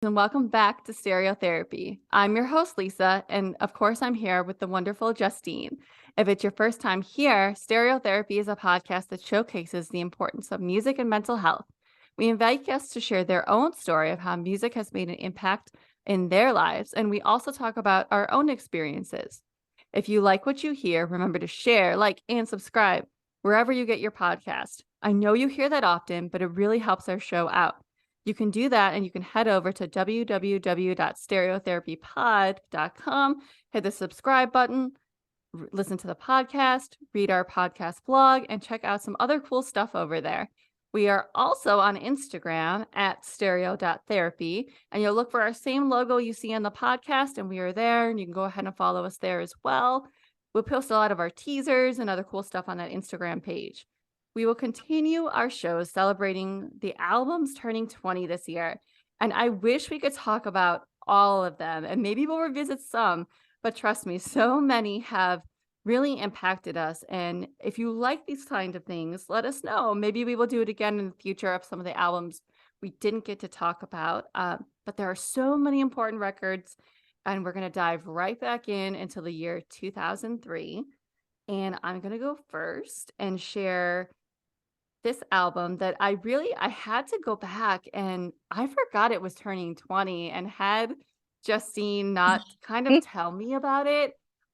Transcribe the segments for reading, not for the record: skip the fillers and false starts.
And welcome back to Stereotherapy. I'm your host, Lisa, and of course, I'm here with the wonderful Justine. If it's your first time here, Stereotherapy is a podcast that showcases the importance of music and mental health. We invite guests to share their own story of how music has made an impact in their lives, and we also talk about our own experiences. If you like what you hear, remember to share, like, and subscribe wherever you get your podcast. I know you hear that often, but it really helps our show out. You can do that and you can head over to www.stereotherapypod.com, hit the subscribe button, listen to the podcast, read our podcast blog, and check out some other cool stuff over there. We are also on Instagram at stereo.therapy, and you'll look for our same logo you see on the podcast, and we are there, and you can go ahead and follow us there as well. We'll post a lot of our teasers and other cool stuff on that Instagram page. We will continue our shows celebrating the albums turning 20 this year. And I wish we could talk about all of them, and maybe we'll revisit some, but trust me, so many have really impacted us. And if you like these kind of things, let us know. Maybe we will do it again in the future of some of the albums we didn't get to talk about. But there are so many important records, and we're going to dive right back in into the year 2003. And I'm going to go first and share this album that I had to go back, and I forgot it was turning 20, and had Justine not kind of tell me about it,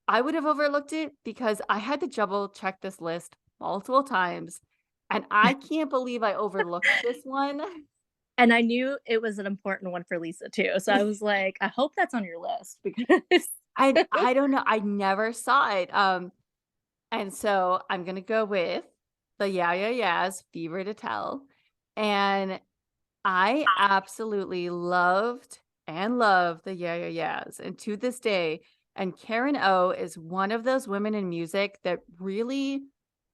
I would have overlooked it because I had to double check this list multiple times, and I can't believe I overlooked this one. And I knew it was an important one for Lisa too, so I was like, "I hope that's on your list," because I don't know, I never saw it, and so I'm gonna go with the Yeah Yeah Yeahs, Fever to Tell, and I absolutely loved and love the Yeah Yeah Yeahs, and to this day, and Karen O is one of those women in music that really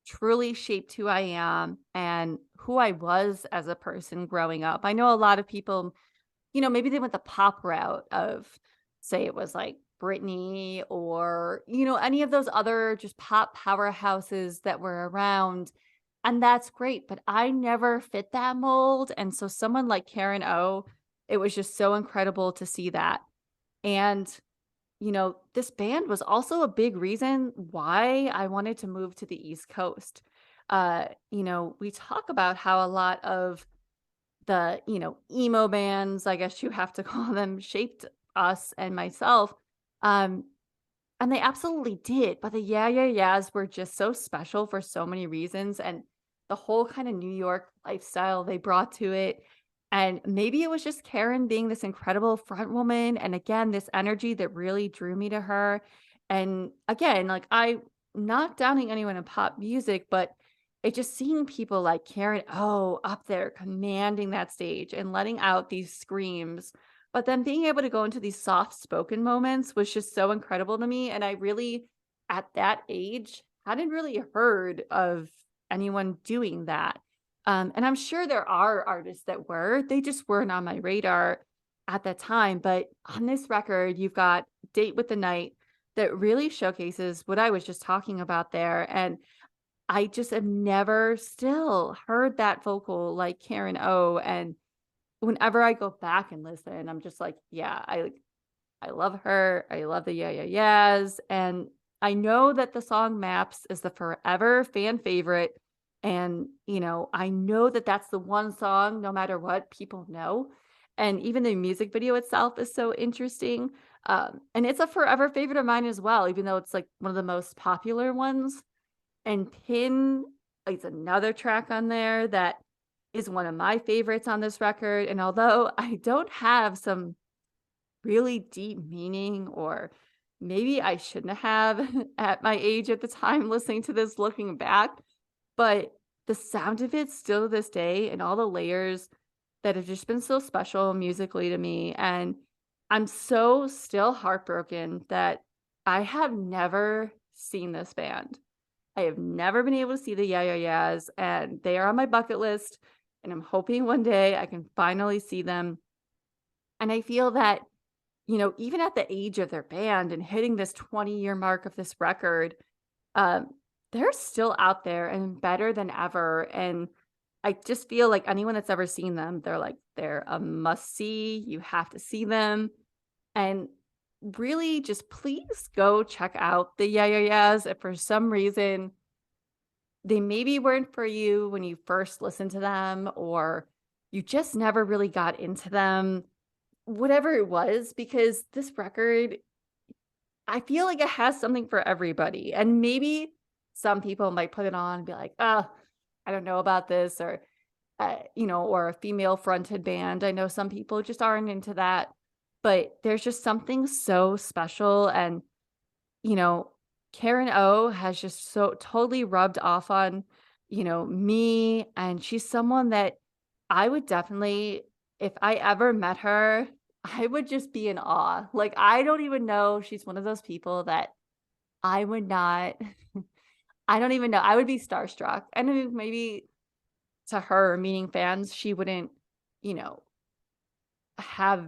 truly shaped who I am and who I was as a person growing up. I know a lot of people, maybe they went the pop route of, say it was like Britney or, any of those other just pop powerhouses that were around. And that's great, but I never fit that mold. And so someone like Karen O, it was just so incredible to see that. And, this band was also a big reason why I wanted to move to the East Coast. We talk about how a lot of the, emo bands, I guess you have to call them, shaped us and myself. Um, and they absolutely did. But the Yeah Yeah Yeahs were just so special for so many reasons. And the whole kind of New York lifestyle they brought to it. And maybe it was just Karen being this incredible front woman. And again, this energy that really drew me to her. And again, like not downing anyone in pop music, but it just seeing people like Karen O up there commanding that stage and letting out these screams, but then being able to go into these soft spoken moments was just so incredible to me. And I really, at that age, hadn't really heard of anyone doing that. And I'm sure there are artists that were, they just weren't on my radar at that time. But on this record, you've got Date with the Night that really showcases what I was just talking about there. And I just have never still heard that vocal like Karen O. And whenever I go back and listen, I'm just like, yeah, I love her. I love the Yeah Yeah Yeahs. And I know that the song Maps is the forever fan favorite. And, I know that that's the one song, no matter what, people know. And even the music video itself is so interesting. And it's a forever favorite of mine as well, even though it's like one of the most popular ones. And Pin is another track on there that is one of my favorites on this record. And although I don't have some really deep meaning, or maybe I shouldn't have at my age at the time listening to this looking back, but the sound of it still to this day and all the layers that have just been so special musically to me. And I'm so still heartbroken that I have never seen this band. I have never been able to see the Yeah Yeah Yeahs, and they are on my bucket list, and I'm hoping one day I can finally see them. And I feel that, even at the age of their band and hitting this 20-year mark of this record, um, they're still out there and better than ever. And I just feel like anyone that's ever seen them, they're a must see. You have to see them. And really just please go check out the Yeah Yeah Yeahs. If for some reason they maybe weren't for you when you first listened to them, or you just never really got into them, whatever it was, because this record, I feel like it has something for everybody. And maybe some people might put it on and be like, I don't know about this, or, or a female fronted band. I know some people just aren't into that, but there's just something so special. And you know, Karen O has just so totally rubbed off on, me, and she's someone that I would definitely, if I ever met her, I would just be in awe. Like, I don't even know, she's one of those people that I would not I don't even know, I would be starstruck. And then maybe to her, meeting fans, she wouldn't, you know, have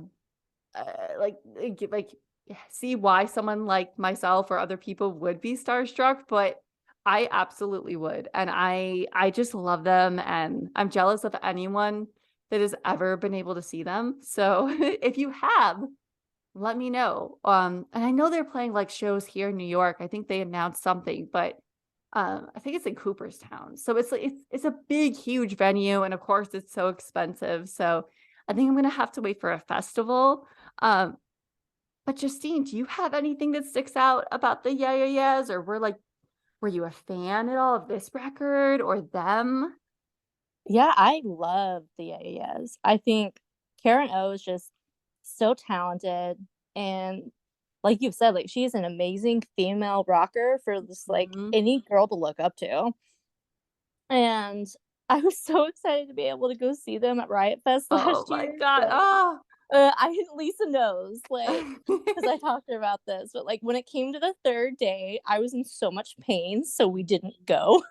see why someone like myself or other people would be starstruck, but I absolutely would, and I just love them, and I'm jealous of anyone that has ever been able to see them, so if you have, let me know, and I know they're playing, like, shows here in New York. I think they announced something, but, I think it's in Cooperstown, so it's like it's a big, huge venue, and of course, it's so expensive, so I think I'm gonna have to wait for a festival. um, but Justine, do you have anything that sticks out about the Yeah Yeah Yeahs, or were you a fan at all of this record or them? Yeah, I love the Yeah. I think Karen O is just so talented, and like you've said, like, she's an amazing female rocker for just, like, Mhm. any girl to look up to, and I was so excited to be able to go see them at Riot Fest Oh last my year, god, but, Lisa knows, like, because I talked to her about this, but, like, when it came to the 3rd day, I was in so much pain, so we didn't go.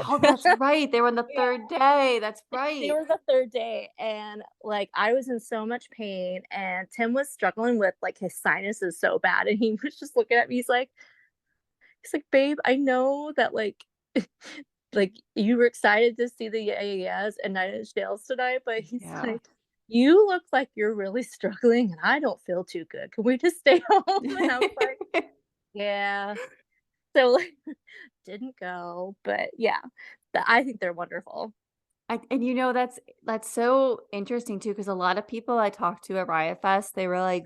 Oh, that's right, they were on the Yeah. 3rd day, that's They right. were the 3rd day, and, like, I was in so much pain, and Tim was struggling with, like, his sinuses so bad, and he was just looking at me, he's like, "Babe, I know that, like, you were excited to see the Yeah Yeah Yeahs and Nine Inch Nails tonight, but," he's Yeah. like, "you look like you're really struggling, and I don't feel too good. Can we just stay home?" And I was like, "Yeah." So, like, didn't go, but yeah, I think they're wonderful. And that's so interesting too, because a lot of people I talked to at Riot Fest, they were like,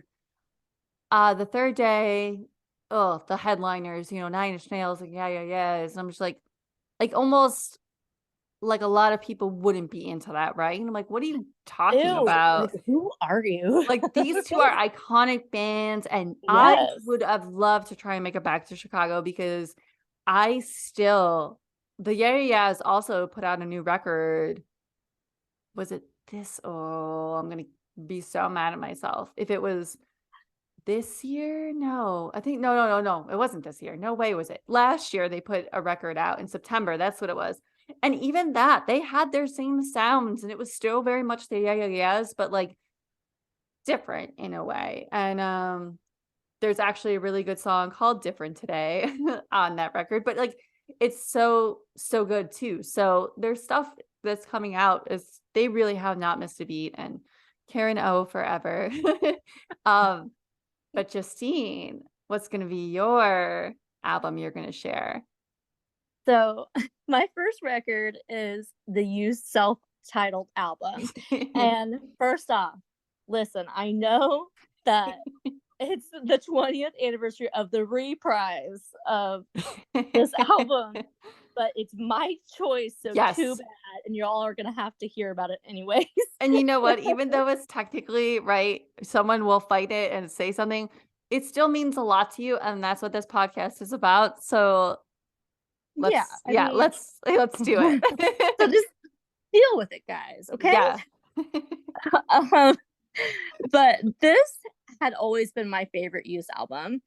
the 3rd day, oh, the headliners, Nine Inch Nails and Yeah Yeah Yeahs." And I'm just almost like a lot of people wouldn't be into that, right? And I'm like, "What are you talking Ew, like, about?" who are you? Like, these 2 are iconic bands, and I Yes. would have loved to try and make it back to Chicago because I still the Yeah Yeah Yeahs also put out a new record. Was it this oh, I'm gonna be so mad at myself. If it was this year? No. I think no, it wasn't this year. No way was it. Last year, they put a record out in September, that's what it was. And even that, they had their same sounds, and it was still very much the Yeah Yeah Yeahs, but, like, different in a way. And, there's actually a really good song called "Different Today" on that record, but, like, it's so, so good too. So, there's stuff that's coming out is they really have not missed a beat, and Karen O forever. Um, but Justine, what's gonna be your album you're gonna share? So, my first record is the Used self-titled album, and first off, listen, I know that it's the 20th anniversary of the reprise of this album, but it's my choice, so too Yes. bad, and y'all are gonna have to hear about it anyways. And you know what? Even though it's technically right, someone will fight it and say something, it still means a lot to you, and that's what this podcast is about. So Yeah, I mean, let's do so it. just deal with it, guys, okay? Yeah. Um, but this had always been my favorite Used album.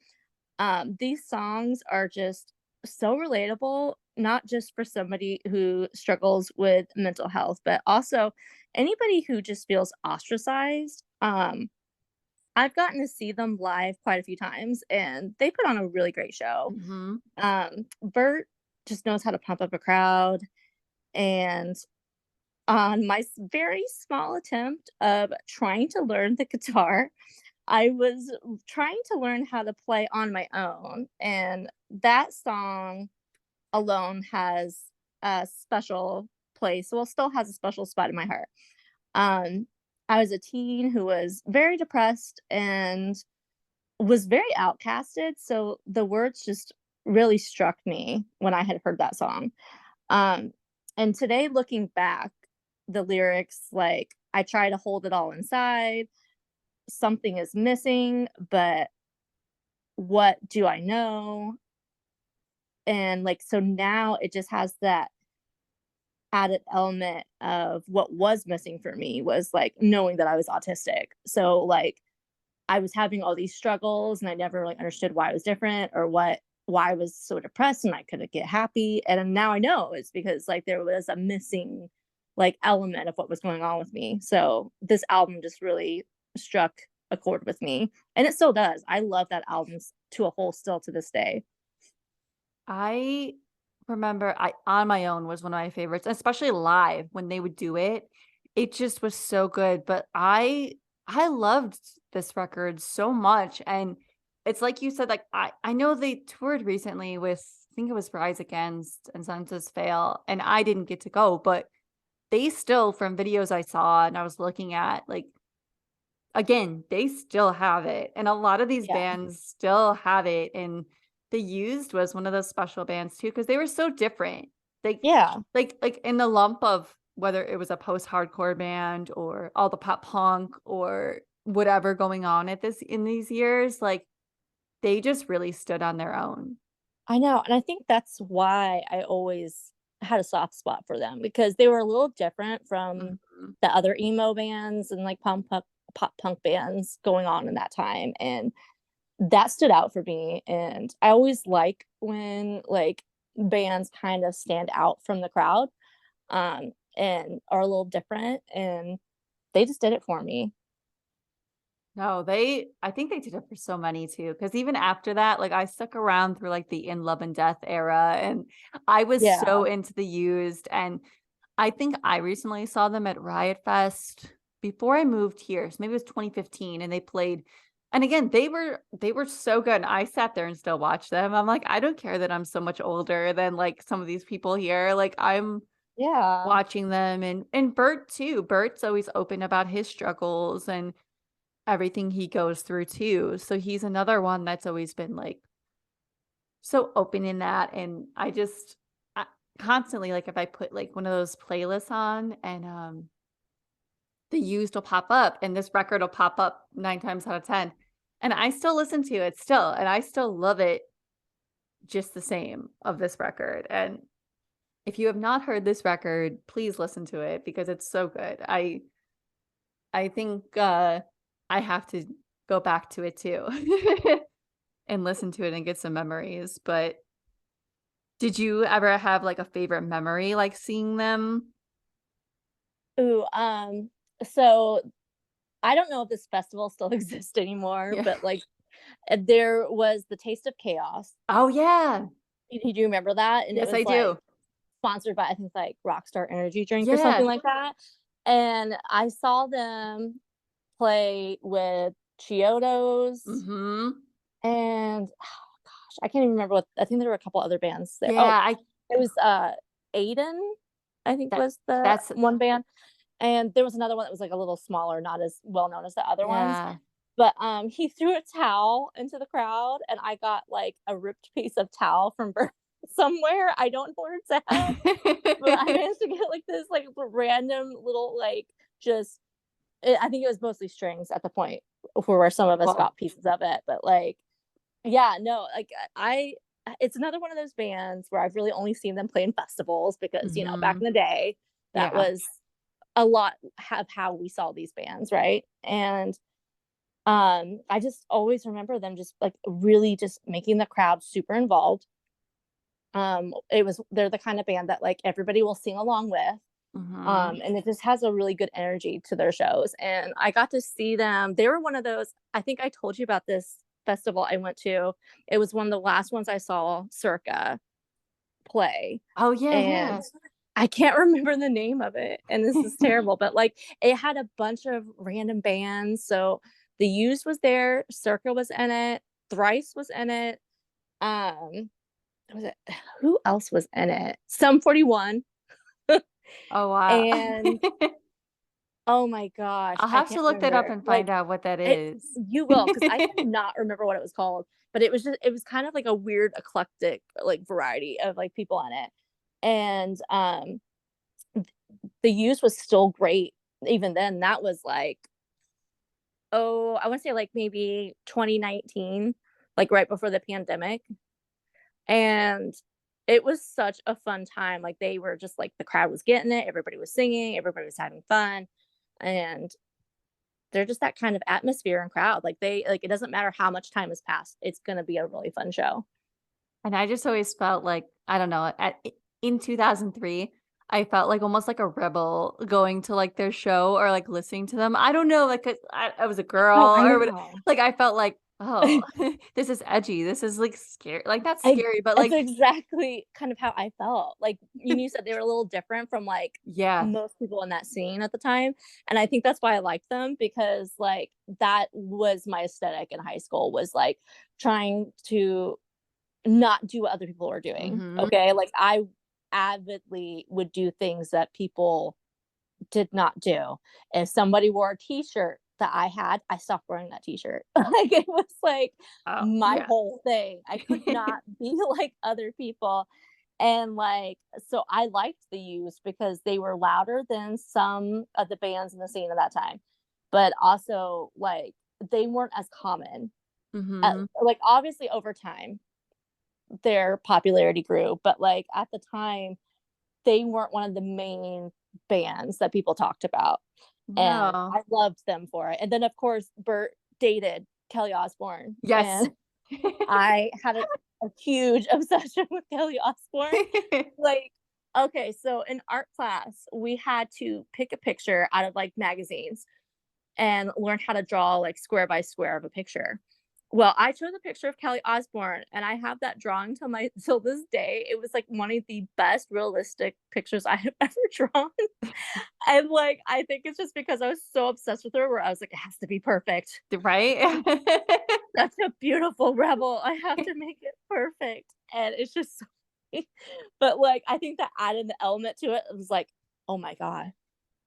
These songs are just so relatable, not just for somebody who struggles with mental health, but also anybody who just feels ostracized. I've gotten to see them live quite a few times, and they put on a really great show. Mhm. Bert just knows how to pump up a crowd, and on my very small attempt of trying to learn the guitar, I was trying to learn how to play on my own, and that song alone has a special place. Well, still has a special spot in my heart. Um, I was a teen who was very depressed and was very outcasted, so the words just really struck me when I had heard that song. Um, and today looking back, the lyrics, like, I try to hold it all inside, something is missing, but what do I know? And, like, so now it just has that added element of what was missing for me was, like, knowing that I was autistic. So, like, I was having all these struggles and I never really understood why I was different or why I was so depressed and I couldn't get happy. And now I know it's because like there was a missing like element of what was going on with me. So this album just really struck a chord with me. And it still does. I love that album to a whole still to this day. I remember I On My Own was one of my favorites, especially live when they would do it. It just was so good, but I loved this record so much, and it's like you said, like, I know they toured recently with I think it was Rise Against and Senses Fail, and I didn't get to go, but they still from videos I saw and I was looking at, like, again, they still have it, and a lot of these Yeah. bands still have it, and The Used was one of those special bands too because they were so different. Like Yeah. like, in the lump of whether it was a post-hardcore band or all the pop punk or whatever going on at this in these years, like, they just really stood on their own. I know. And I think that's why I always had a soft spot for them because they were a little different from Mhm. the other emo bands and like pop punk bands going on in that time. And that stood out for me, and I always like when, like, bands kind of stand out from the crowd, and are a little different, and they just did it for me. No, they I think they did it for so many too. Because even after that, like, I stuck around through, like, the In Love and Death era, and I was so Yeah, into The Used, and I think I recently saw them at Riot Fest before I moved here, so maybe it was 2015, and they played and again, they were so good, and I sat there and still watched them. I'm like, "I don't care that I'm so much older than, like, some of these people here." Like, I'm yeah, watching them and Bert too. Bert's always open about his struggles and everything he goes through too. So he's another one that's always been, like, so open in that, and I constantly, like, if I put, like, one of those playlists on and, the used will pop up and this record will pop up 9 times out of 10, and I still listen to it still, and I still love it just the same of this record, and if you have not heard this record, please listen to it because it's so good. I think, I have to go back to it too and listen to it and get some memories, but did you ever have, like, a favorite memory, like, seeing them? ooh, so I don't know if this festival still exists anymore, Yeah. but, like, there was the Taste of Chaos. Oh, yeah. Do you remember that? And it Yes, I was, like, do. sponsored by, I think, like, Rockstar Energy Drink or something Yeah. like that, and I saw them play with Chiodos Mhm. and oh gosh, I can't even remember what I think there were a couple other bands there. Oh, Yeah, I it was, Aiden, I think that was the that's one band, and there was another one that was, like, a little smaller, not as well known as the other ones, yeah. but, he threw a towel into the crowd, and I got, like, a ripped piece of towel from somewhere, I don't know where it's at, but I managed to get, like, this, like, random little, like, just I think it was mostly strings at the point for where some of us Well got pieces of it, but, like, yeah, no, like, I it's another one of those bands where I've really only seen them play in festivals because, back mhm. in the day, that Yeah. was a lot of how we saw these bands, right? And, I just always remember them just, like, really just making the crowd super involved. They're the kind of band that, like, everybody will sing along with, Mhm. and it just has a really good energy to their shows, and I got to see them. They were one of those I think I told you about this festival I went to. It was one of the last ones I saw Circa play, Oh, yeah, and yeah. I can't remember the name of it, and this is terrible, but, like, it had a bunch of random bands, so The Used was there, Circa was in it, Thrice was in it, um, was it who else was in it? Sum 41, Oh, wow. and oh my gosh, I'll I have to can't look that up remember, and like, find out what that it is. you will, because I cannot remember what it was called, but it was kind of like a weird eclectic, like, variety of, like, people on it, and, The Used was still great even then. That was, like, oh, I wanna say, like, maybe 2019, like, right before the pandemic, and it was such a fun time, like, they were just like the crowd was getting it, everybody was singing, everybody was having fun, and they're just that kind of atmosphere and crowd, like, it doesn't matter how much time has passed, it's gonna be a really fun show. And I just always felt like, I don't know, in 2003, I felt like almost like a rebel going to, like, their show or, like, listening to them. I don't know, like, 'cause I was a No, girl I or what, know. like, I felt like, "Oh, this is edgy. This is, like, scary." Like, not I scary, but, That's like, exactly kind of how I felt, like, you said they were a little different from, like, yeah. most people in that scene at the time, and I think that's why I liked them because, like, that was my aesthetic in high school was, like, trying to not do what other people were doing, Mhm. okay? Like, I avidly would do things that people did not do. If somebody wore a t-shirt that I had, I stopped wearing that t-shirt. Like, it was, like, Oh, my yeah. whole thing. I could not be like other people, and, like, so I liked the Used because they were louder than some of the bands in the scene at that time, but also, like, they weren't as common. Mhm. Like, obviously, over time, their popularity grew, but, like, at the time, they weren't one of the main bands that people talked about, and No. I loved them for it, and then, of course, Bert dated Kelly Osbourne, Yes. and I had a huge obsession with Kelly Osbourne. Like, okay, so in art class, we had to pick a picture out of, like, magazines and learn how to draw, like, square by square of a picture. Well, I chose a picture of Kelly Osbourne, and I have that drawing till this day. It was, like, one of the best realistic pictures I have ever drawn, and, like, I think it's just because I was so obsessed with her where I was like, "It has to be perfect. Right? I'm such a beautiful rebel. I have to make it perfect," and it's just so but, like, I think that added the element to it. It was like, "Oh my god,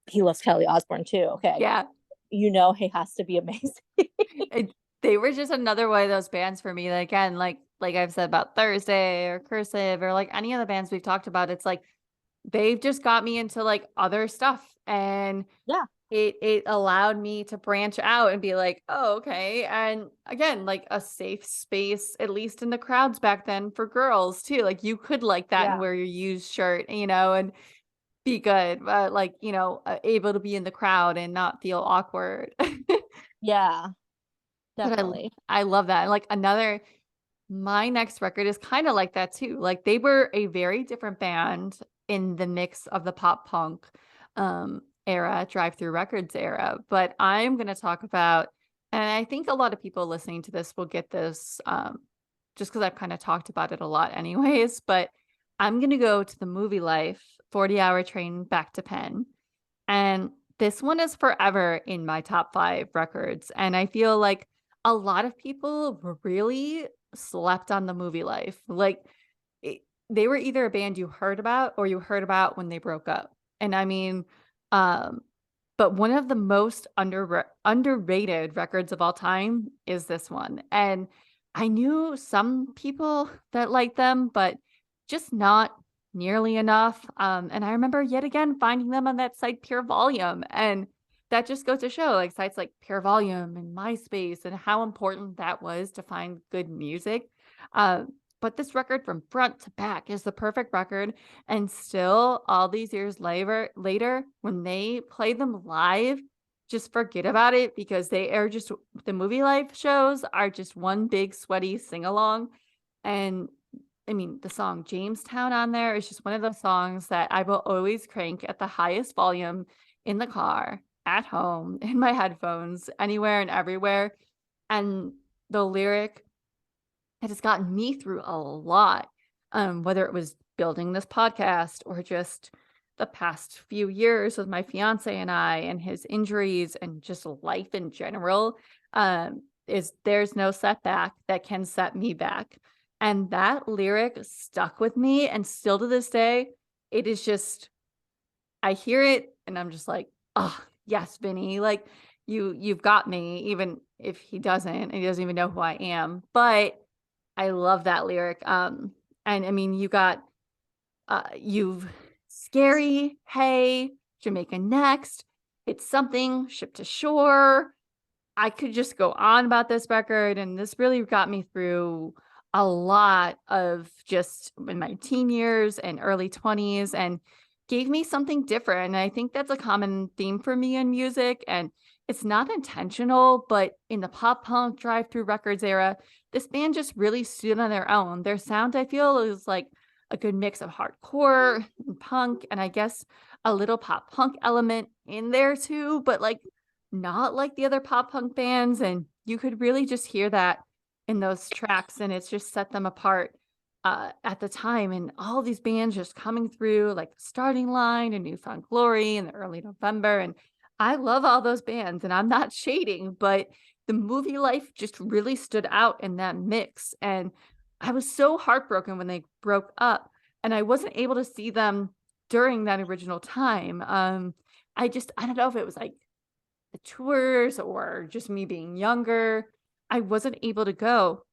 he loves Kelly Osbourne too, okay. Yeah. He has to be amazing." It They were just another one of those bands for me that, again, like I've said about Thursday or Cursive or, like, any of the bands we've talked about, it's like they've just got me into, like, other stuff, and Yeah, it allowed me to branch out and be like, "Oh, okay," and again, like, a safe space, at least in the crowds back then, for girls too, like, you could like that and yeah, wear your used shirt, and be good, but, like, able to be in the crowd and not feel awkward. yeah, But definitely. I love that, and, like, my next record is kinda like that too, like, they were a very different band in the mix of the pop punk, era, Drive Through Records era, but I'm gonna talk about, and I think a lot of people listening to this will get this, just because 'cause I've kinda talked about it a lot anyways, but I'm gonna go to the Movielife 40-Hour Train Back to Penn. And this one is forever in my top 5 records, and I feel like a lot of people really slept on the Movielife. Like, it they were either a band you heard about or you heard about when they broke up. And I mean, um, but one of the most underrated records of all time is this one, and I knew some people that liked them, but just not nearly enough, and I remember yet again finding them on that site Pure Volume, and that just goes to show, like, sites like Pure Volume and MySpace and how important that was to find good music, but this record from front to back is the perfect record, and still, all these years later, when they play them live, just forget about it because they are just the Movie Life shows are just one big sweaty sing-along, and I mean, the song Jamestown on there is just one of those songs that I will always crank at the highest volume in the car, at home, in my headphones, anywhere and everywhere, and the lyric that has gotten me through a lot, whether it was building this podcast or just the past few years with my fiance and I and his injuries and just life in general, is there's no setback that can set me back. And that lyric stuck with me. And still to this day, it is just, I hear it and I'm just like, oh, yes, Vinny, like you've got me, even if he doesn't, and he doesn't even know who I am. But I love that lyric. And I mean, you got you've scary, hey, Jamaica next. It's something, ship to shore. I could just go on about this record, and this really got me through a lot of just in my teen years and early 20s and gave me something different. And I think that's a common theme for me in music. And it's not intentional, but in the pop punk drive through records era, this band just really stood on their own. Their sound, I feel, is like a good mix of hardcore and punk, and I guess a little pop punk element in there too, but like not like the other pop punk bands, and you could really just hear that in those tracks, and it's just set them apart, at the time, and all these bands just coming through, like Starting Line and New Found Glory in the early November, and I love all those bands, and I'm not shading, but the Movie Life just really stood out in that mix, and I was so heartbroken when they broke up, and I wasn't able to see them during that original time, I don't know if it was, like, the tours or just me being younger. I wasn't able to go,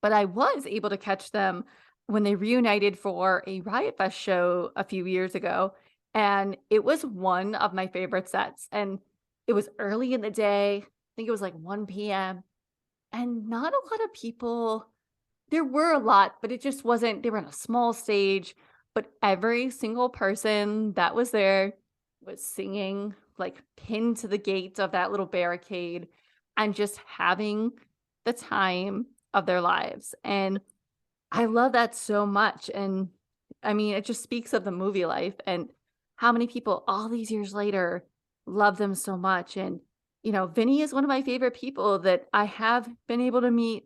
but I was able to catch them when they reunited for a Riot Fest show a few years ago, and it was one of my favorite sets, and it was early in the day. I think it was like 1 PM, and not a lot of people, there were a lot, but it just wasn't, they were on a small stage, but every single person that was there was singing, like, pinned to the gate of that little barricade and just having the time of their lives, and I love that so much, and, I mean, it just speaks of the movie life and how many people all these years later love them so much, and, Vinny is one of my favorite people that I have been able to meet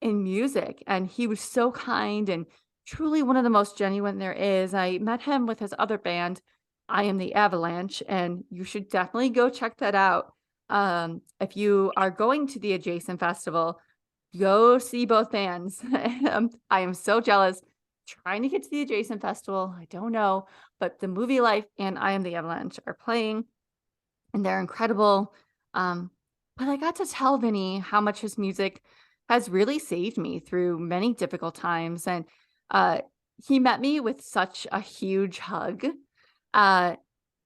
in music, and he was so kind and truly one of the most genuine there is. I met him with his other band, I Am the Avalanche, and you should definitely go check that out. If you are going to the adjacent festival, go see both bands. I am so jealous. Trying to get to the adjacent festival, I don't know, but the Movie Life and I Am the Avalanche are playing and they're incredible. But I got to tell Vinny how much his music has really saved me through many difficult times. And uh, he met me with such a huge hug uh,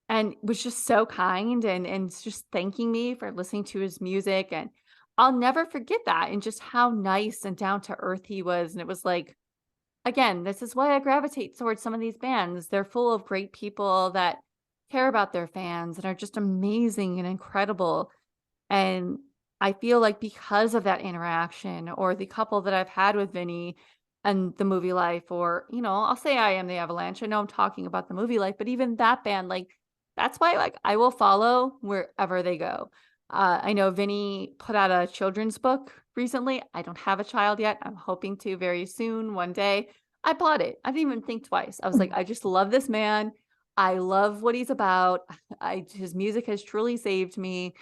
and was just so kind and just thanking me for listening to his music. And I'll never forget that and just how nice and down to earth he was. And it was like, again, this is why I gravitate towards some of these bands. They're full of great people that care about their fans and are just amazing and incredible. And I feel like because of that interaction or the couple that I've had with Vinny and the Movie Life, or, I'll say I Am the Avalanche. I know I'm talking about the Movie Life, but even that band, like, that's why, like, I will follow wherever they go. I know Vinny put out a children's book recently. I don't have a child yet. I'm hoping to very soon, one day. I bought it. I didn't even think twice. I was like, I just love this man. I love what he's about. His music has truly saved me.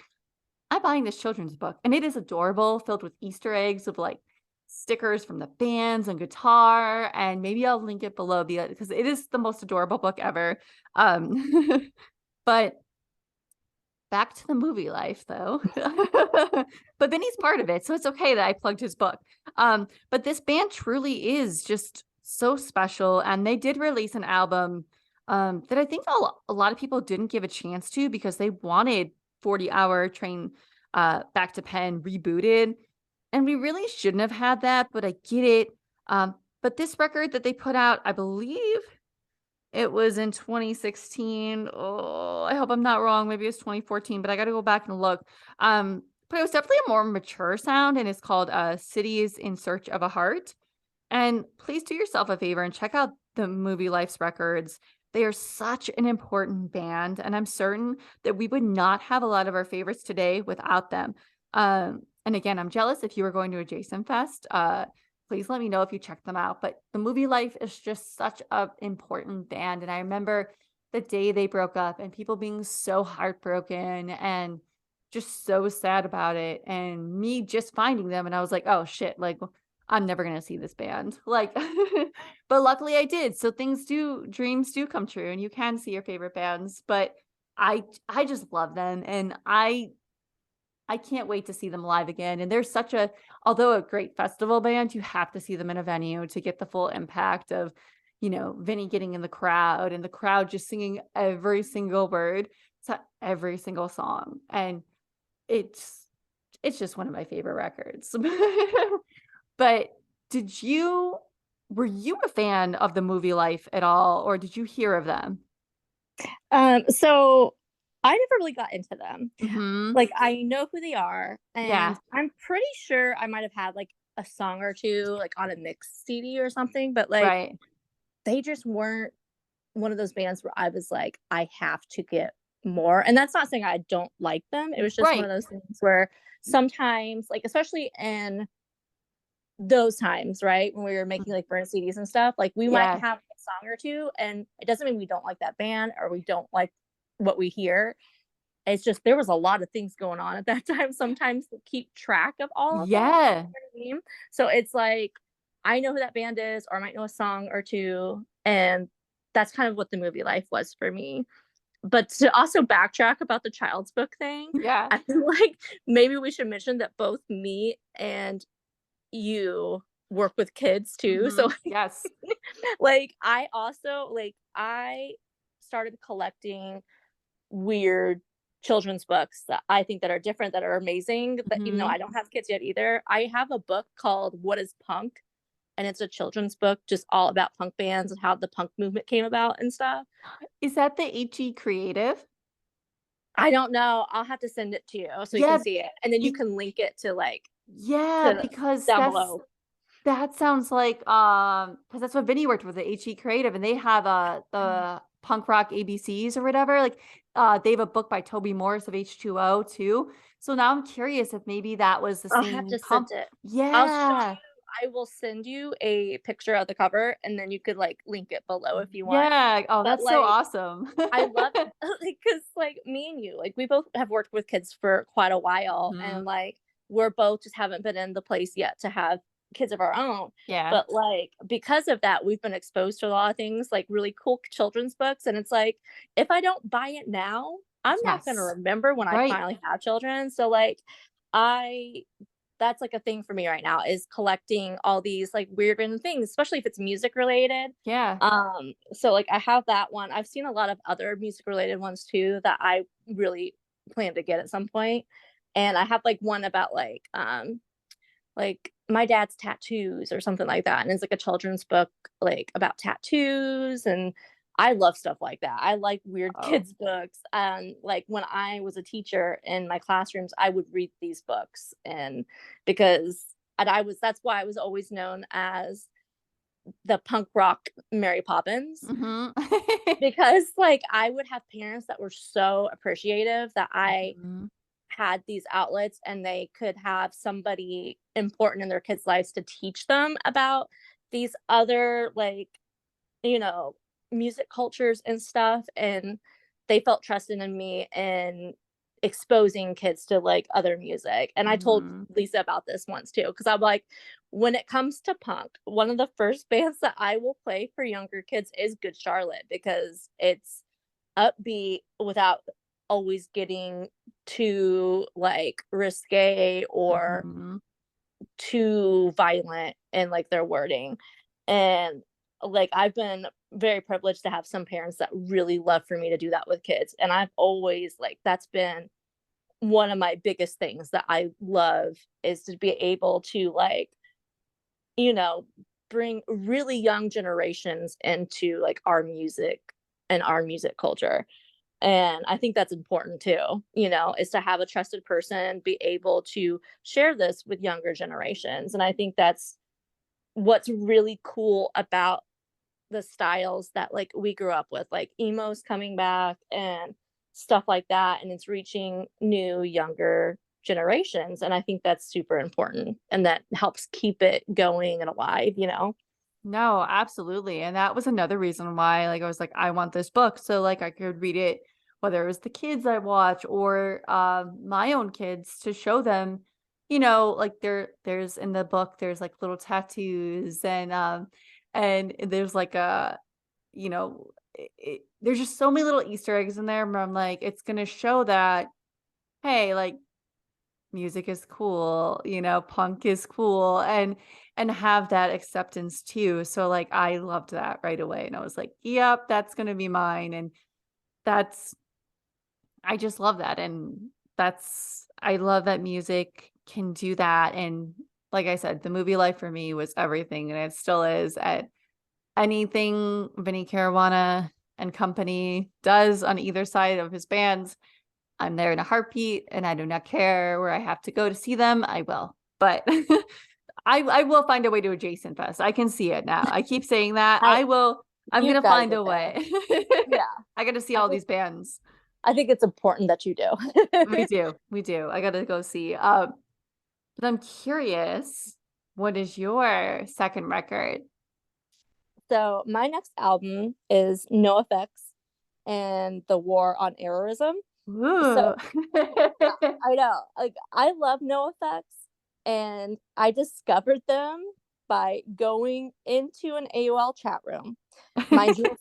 I'm buying this children's book, and it is adorable, filled with Easter eggs of like stickers from the bands and guitar. And maybe I'll link it below because it is the most adorable book ever. Um, but back to the Movie Life, though. But Vinny's part of it, so it's okay that I plugged his book. But this band truly is just so special, and they did release an album that I think a lot of people didn't give a chance to because they wanted 40-hour Train Back to Penn rebooted, and we really shouldn't have had that, but I get it. But this record that they put out, I believe it was in 2016. Oh, I hope I'm not wrong. Maybe it was 2014, but I got to go back and look. But it was definitely a more mature sound, and it's called Cities in Search of a Heart. And please do yourself a favor and check out the Movie Life's records. They are such an important band, and I'm certain that we would not have a lot of our favorites today without them. And again, I'm jealous if you were going to Adjacent Fest. Please let me know if you check them out. But the Movie Life is just such an important band. And I remember the day they broke up and people being so heartbroken and just so sad about it, and me just finding them and I was like, "Oh shit, like I'm never gonna see this band." Like, but luckily I did. So dreams do come true and you can see your favorite bands, but I just love them and I can't wait to see them live again, and they're such a although a great festival band, you have to see them in a venue to get the full impact of, Vinny getting in the crowd and the crowd just singing every single word to every single song, and it's it's just one of my favorite records. But did you were you a fan of the Movie Life at all, or did you hear of them? So I never really got into them. Mhm. Like, I know who they are, and Yeah, I'm pretty sure I might have had, like, a song or 2, like, on a mixed CD or something, but, like, right. they just weren't one of those bands where I was like, "I have to get more," and that's not saying I don't like them, it was just one of Right. those things where sometimes, like, especially in those times, right, when we were making, like, burn CDs and stuff, like, we might Yeah. have a song or 2, and it doesn't mean we don't like that band or we don't like what we hear. It's just there was a lot of things going on at that time sometimes to keep track of all of it, you know Yeah. what I mean? So it's like, I know who that band is, or I might know a song or 2, and that's kind of what the movie life was for me. But to also backtrack about the Child's Book thing, Yeah. I feel like maybe we should mention that both me and you work with kids too, so, Mhm. Yes. like, I also I started collecting weird children's books that I think that are different, that are amazing, that even though Mhm. I don't have kids yet either. I have a book called What is Punk? And it's a children's book just all about punk bands and how the punk movement came about and stuff. Is that the HE Creative? I don't know. I'll have to send it to you so you can Yeah, see it. And then you be can link it to yeah, to because down below. that sounds like, because that's what Vinny worked with, the HE Creative, and they have, the punk rock ABCs or whatever, like, they have a book by Toby Morris of H2O too. So now I'm curious if maybe that was the I'll have same to send comp. it. I'll show Yeah. you I will send you a picture of the cover and then you could link it below if you want. Yeah. Oh, But that's so awesome. I love because me and you, we both have worked with kids for quite a while, and Mhm. we're both just haven't been in the place yet to have kids of our own. Yeah. But because of that, we've been exposed to a lot of things, like really cool children's books. And it's like, if I don't buy it now, I'm not gonna Yes. remember when I Right. finally have children. So I that's a thing for me right now is collecting all these weird random things, especially if it's music related. Yeah. So I have that one. I've seen a lot of other music related ones too that I really plan to get at some point. And I have one about my dad's tattoos or something like that. And it's a children's book about tattoos, and I love stuff like that. I like weird Oh. kids books. When I was a teacher in my classrooms, I would read these books, and because and I was that's why I was always known as the punk rock Mary Poppins, Mhm. because I would have parents that were so appreciative that I Mhm. had these outlets and they could have somebody important in their kids' lives to teach them about these other you know, music cultures and stuff, and they felt trusted in me and exposing kids to other music. And I told Mhm. Lisa about this once too, because I'm like, when it comes to punk, one of the first bands that I will play for younger kids is Good Charlotte, because it's upbeat without always getting too risque or Mhm. too violent in their wording. And I've been very privileged to have some parents that really love for me to do that with kids. And I've always that's been one of my biggest things that I love, is to be able to you know, bring really young generations into our music and our music culture. And I think that's important too, is to have a trusted person be able to share this with younger generations. And I think that's what's really cool about the styles that we grew up with, like emos coming back and stuff like that. And it's reaching new, younger generations. And I think that's super important. And that helps keep it going and alive, you know? No, absolutely. And that was another reason why, like, I was like, I want this book. So, like, I could read it, whether it was the kids I watch or my own kids to show them, like there's in the book, there's like little tattoos and there's like you know, there's just so many little Easter eggs in there where I'm like, it's gonna show that, hey, like music is cool, punk is cool and have that acceptance too. So like I loved that right away and I was like, "Yep, that's going to be mine." And that's I just love that and that's I love that music can do that and like I said, the movie life for me was everything and it still is at anything Vinnie Caruana and company does on either side of his bands. I'm there in a heartbeat and I do not care where I have to go to see them. I will. But I will find a way to a Jason Fest. I can see it now. I keep saying that. I I'm You've gonna got to find get a there. way. Yeah. I gotta see I all think these bands. I think it's important that you do. We do. We do. I gotta go see. But I'm curious, what is your second record? So my next album is NoFX and the War on Errorism. So Ooh. yeah, I know. Like I love NoFX and I discovered them by going into an AOL chat room. Mind you,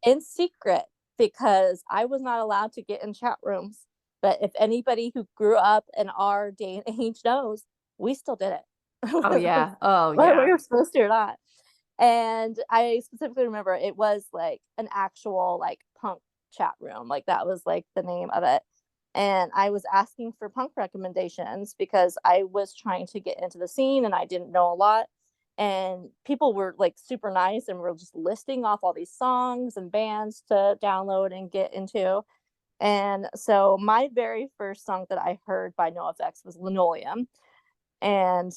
in secret because I was not allowed to get in chat rooms. But if anybody who grew up in our day and age knows, we still did Oh it. yeah. Oh Whether we yeah. were supposed to or not. And I specifically remember it was like an actual like punk chat room. Like that was like the name of it. And I was asking for punk recommendations because I was trying to get into the scene and I didn't know a lot. And people were like super nice and were just listing off all these songs and bands to download and get into. And so my very first song that I heard by NoFX was Linoleum. And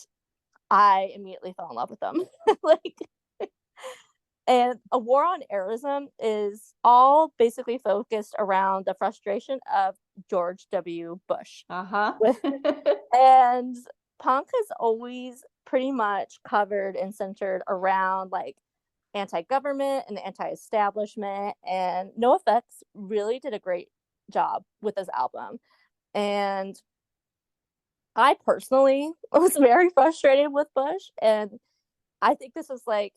I immediately fell in love with them. Like, and A War on Errorism is all basically focused around the frustration of George W. Bush. Uh-huh. With and punk has always pretty much covered and centered around like anti-government and anti-establishment. And NoFX really did a great job with this album. And I personally was very frustrated with Bush, and I think this was like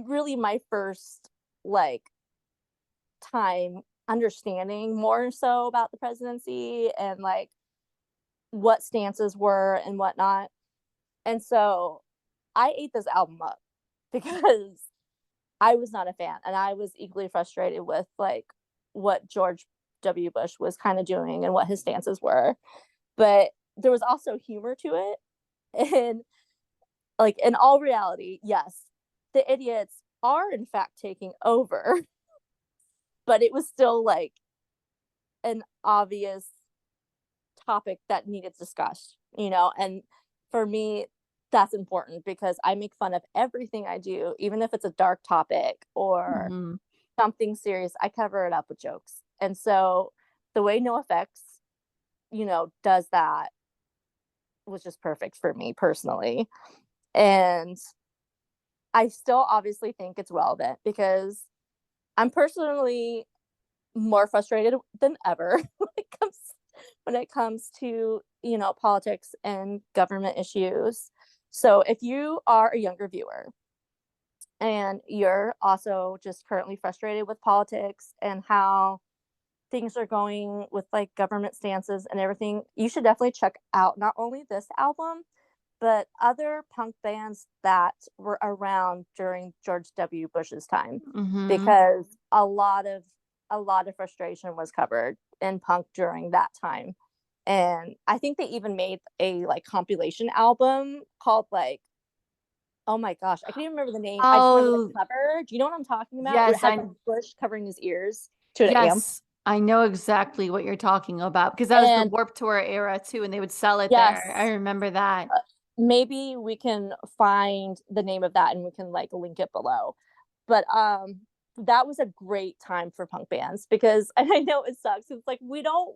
really my first like time understanding more so about the presidency and like what stances were and whatnot. And so I ate this album up because I was not a fan and I was equally frustrated with like what George W. Bush was kind of doing and what his stances were. But there was also humor to it. And like in all reality, yes, the idiots are in fact taking over, but it was still like an obvious topic that needed discussed, and for me that's important because I make fun of everything I do, even if it's a dark topic or Mhm. something serious, I cover it up with jokes. And so the way NoFX, does that was just perfect for me personally. And I still obviously think it's relevant because I'm personally more frustrated than ever when it comes to, politics and government issues. So if you are a younger viewer and you're also just currently frustrated with politics and how things are going with like government stances and everything, you should definitely check out not only this album but other punk bands that were around during George W. Bush's time, Mhm. because a lot of frustration was covered in punk during that time. And I think they even made a like compilation album called like, oh my gosh, I can't even remember the name. I just remember the Oh, cover. Do you know what I'm talking about? Where it yes, has like Bush covering his ears to an amp. yes, I know exactly what you're talking about because that was the And Warped Tour era too, and they would sell it there. I yes, remember that. maybe we can find the name of that and we can like link it below. But that was a great time for punk bands because, and I know it sucks, it's like we don't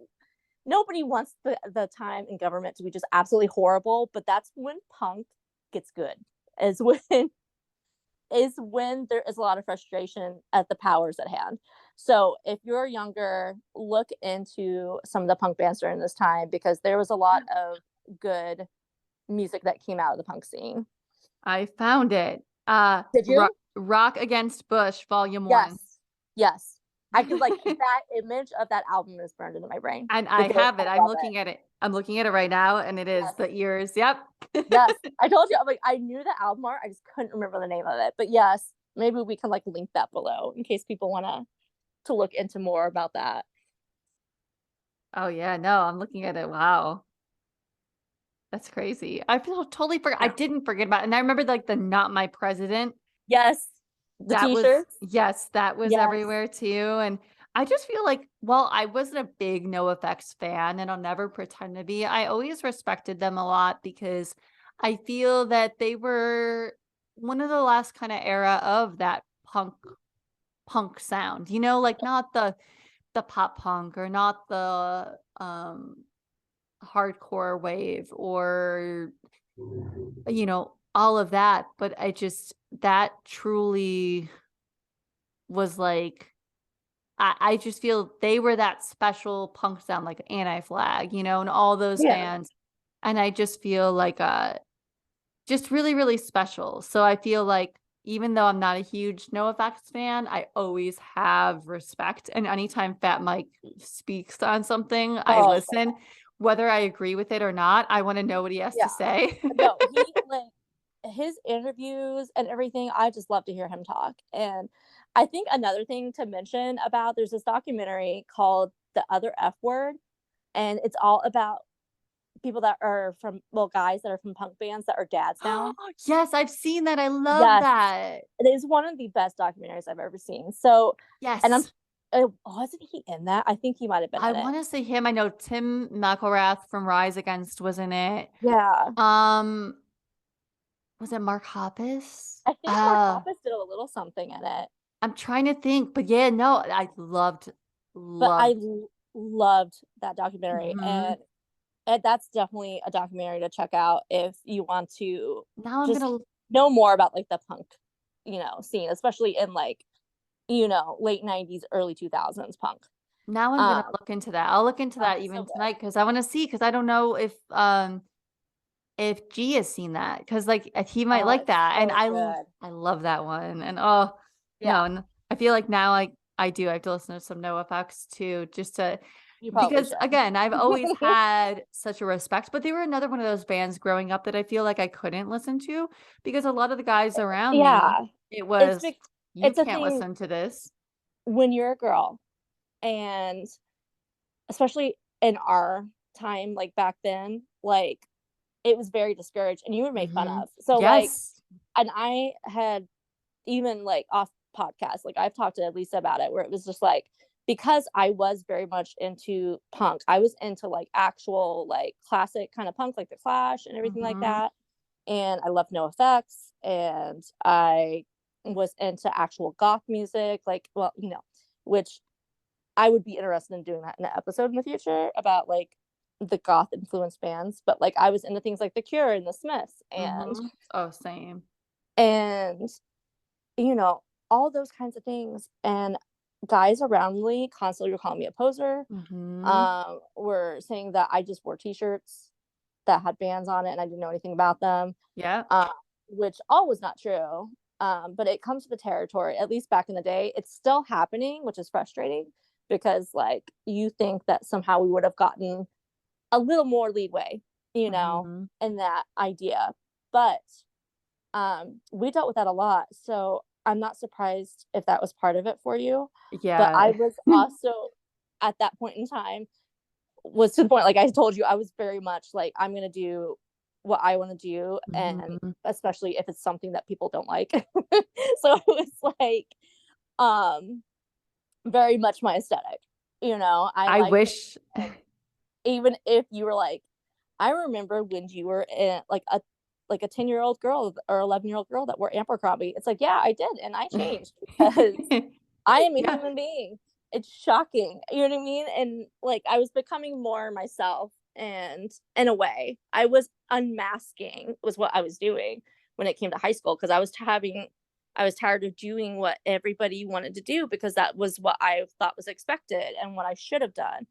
nobody wants the time in government to be just absolutely horrible, but that's when punk gets good, is when is when there is a lot of frustration at the powers at hand. So if you're younger, look into some of the punk bands during this time because there was a lot of good music that came out of the punk scene. I found it. Did you? Rock Against Bush, Volume 1. Yes. Yes. I could like that image of that album is burned into my brain And I because have I it. I'm love it. looking at it. I'm looking at it right now, and it is Yes. the ears. Yep. Yes. I told you, I'm like, I knew the album art. I just couldn't remember the name of it. But yes, maybe we can like link that below in case people want to look into more about that. Oh yeah, no, I'm looking at it. Wow. That's crazy. I feel totally forgot. I Yeah. didn't forget about it. And I remember like the Not My President. Yes. The That was t-shirts. yes, that was Yes. everywhere too. And I just feel like, well, I wasn't a big NoFX fan and I'll never pretend to be. I always respected them a lot because I feel that they were one of the last kind of era of that punk sound, like not the pop punk or not the hardcore wave or all of that, but I just that truly was like I just feel they were that special punk sound, like Anti-Flag, and all those Yeah. bands, and I just feel like, just really, really special, so I feel like even though I'm not a huge NoFX fan, I always have respect, and anytime Fat Mike speaks on something, I Oh, listen. Whether I agree with it or not, I wanna know what he has to yeah. say. No, he like his interviews and everything, I just love to hear him talk. And I think another thing to mention about there's this documentary called The Other F Word, and it's all about people that are from well, guys that are from punk bands that are dads now. Yes, I've seen that, I love Yes. that. It is one of the best documentaries I've ever seen. So, and I'm Yes. wasn't he in that? I think he might have been I in it. wanna say him, I know Tim McElrath from Rise Against was in it. Yeah. Um, was it Mark Hoppus? I think Mark Hoppus did a little something in it, I'm trying to think, but yeah, no, I but I loved loved that documentary, mhm. and that's definitely a documentary to check out if you want to Now I'm just gonna know more about like the punk, scene, especially in like, late 90s, early 2000s punk. now I'm gonna Um, look into that. I'll look into oh, that it's so even good. tonight because I wanna see because I don't know if G has seen that because like, he might Oh, like it's that, and so good. I love that one, and, oh, no, Yeah, and I feel like now I do have to listen to some NoFX too, just to you probably because, should. again, I've always had such a respect, but they were another one of those bands growing up that I feel like I couldn't listen to because a lot of the guys around me, Yeah, it it's was, big. "You It's a can't thing listen to this." when you're a girl, and especially in our time, like back then, like it was very discouraged, and you were made fun Mhm. of. So like, Yes. and I had even like off podcasts, like I've talked to Lisa about it, where it was just like because I was very much into punk, I was into like actual like classic kind of punk, like the Clash and everything like Mhm. that. And I loved NoFX, and I was into actual goth music, like well, which I would be interested in doing that in an episode in the future about like the goth influenced bands. But like I was into things like The Cure and The Smiths Mhm. Oh, same. and you know, all those kinds of things. And guys around me constantly were calling me a poser, Mhm. were saying that I just wore t-shirts that had bands on it and I didn't know anything about them, Yeah. uh, which all was not true. But it comes to the territory, at least back in the day, it's still happening, which is frustrating because like you think that somehow we would have gotten a little more leeway, Mhm. in that idea. But we dealt with that a lot. So I'm not surprised if that was part of it for you. But I Yeah. was also at that point in time was to the point, like I told you, I was very much like, I'm gonna do what I want to do, and Mhm. especially if it's something that people don't like. So it was like um very much my aesthetic. I I liked it. wish And even if you were like, I remember when you were in like a 10-year-old girl or 11-year-old girl that wore Abercrombie. It's like, yeah, I did, and I changed because I am a Yeah. human being. It's shocking, you know what I mean? And like I was becoming more myself, and in a way, I was unmasking was what I was doing when it came to high school because I was having I was tired of doing what everybody wanted to do because that was what I thought was expected and what I should have done.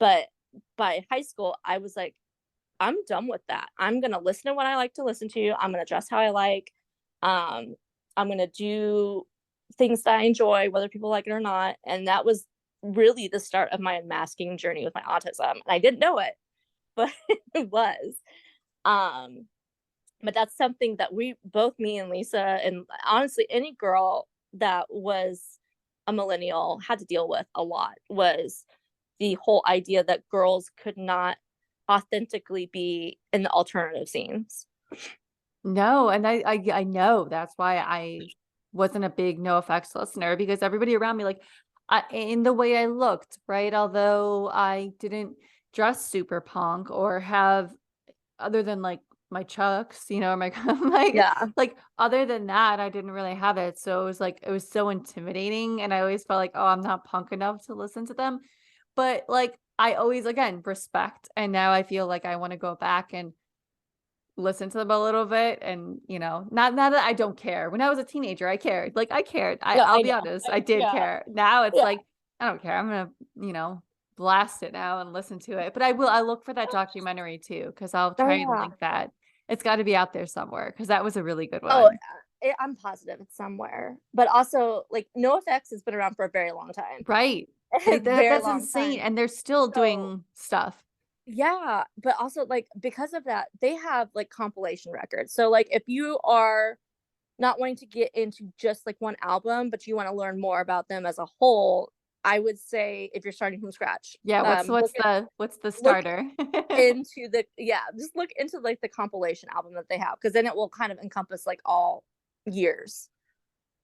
But by high school, I was like, I'm done with that. I'm gonna listen to what I like to listen to. I'm gonna dress how I like. Um, I'm gonna do things that I enjoy, whether people like it or not. And that was really the start of my unmasking journey with my autism. And I didn't know it, but it was. Um, but that's something that we both, me and Lisa, and honestly, any girl that was a millennial had to deal with a lot was the whole idea that girls could not authentically be in the alternative scenes. No, and I know that's why I wasn't a big NoFX listener because everybody around me, like, in the way I looked, right? Although I didn't dress super punk or have other than like my Chucks, you know, or my Yeah. like other than that, I didn't really have it. So it was like it was so intimidating, and I always felt like, oh, I'm not punk enough to listen to them. But like I always again respect, and now I feel like I want to go back and listen to them a little bit and, you know, not that I don't care. When I was a teenager, I cared. Like I cared. No, I'll I be know. honest, I did Yeah. care. Now it's Yeah. like, I don't care. I'm gonna, you know, blast it now and listen to it. But I look for that documentary too, because I'll Oh try and yeah. link that. It's got to be out there somewhere because that was a really good Oh, one. I'm positive it's somewhere. But also, like, NoFX has been around for a very long time. Right. A very That's long insane. time. And they're still So doing stuff. yeah, but also like because of that, they have like compilation records. So like if you are not wanting to get into just like one album, but you want to learn more about them as a whole, I would say if you're starting from scratch, Yeah, what's the look starter? into the yeah, just look into like the compilation album that they have because then it will kind of encompass like all years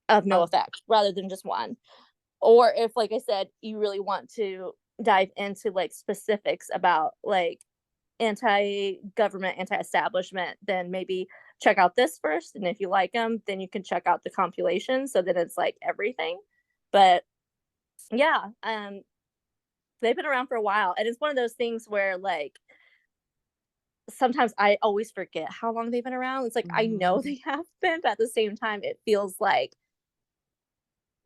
of no Oh, effect rather than just one. Or if like I said, you really want to dive into like specifics about like anti-government, anti-establishment, then maybe check out this first. And if you like them, then you can check out the compilation. So then it's like everything. But yeah, they've been around for a while, and it's one of those things where like sometimes I always forget how long they've been around. It's like I know mhm. they have been, but at the same time, it feels like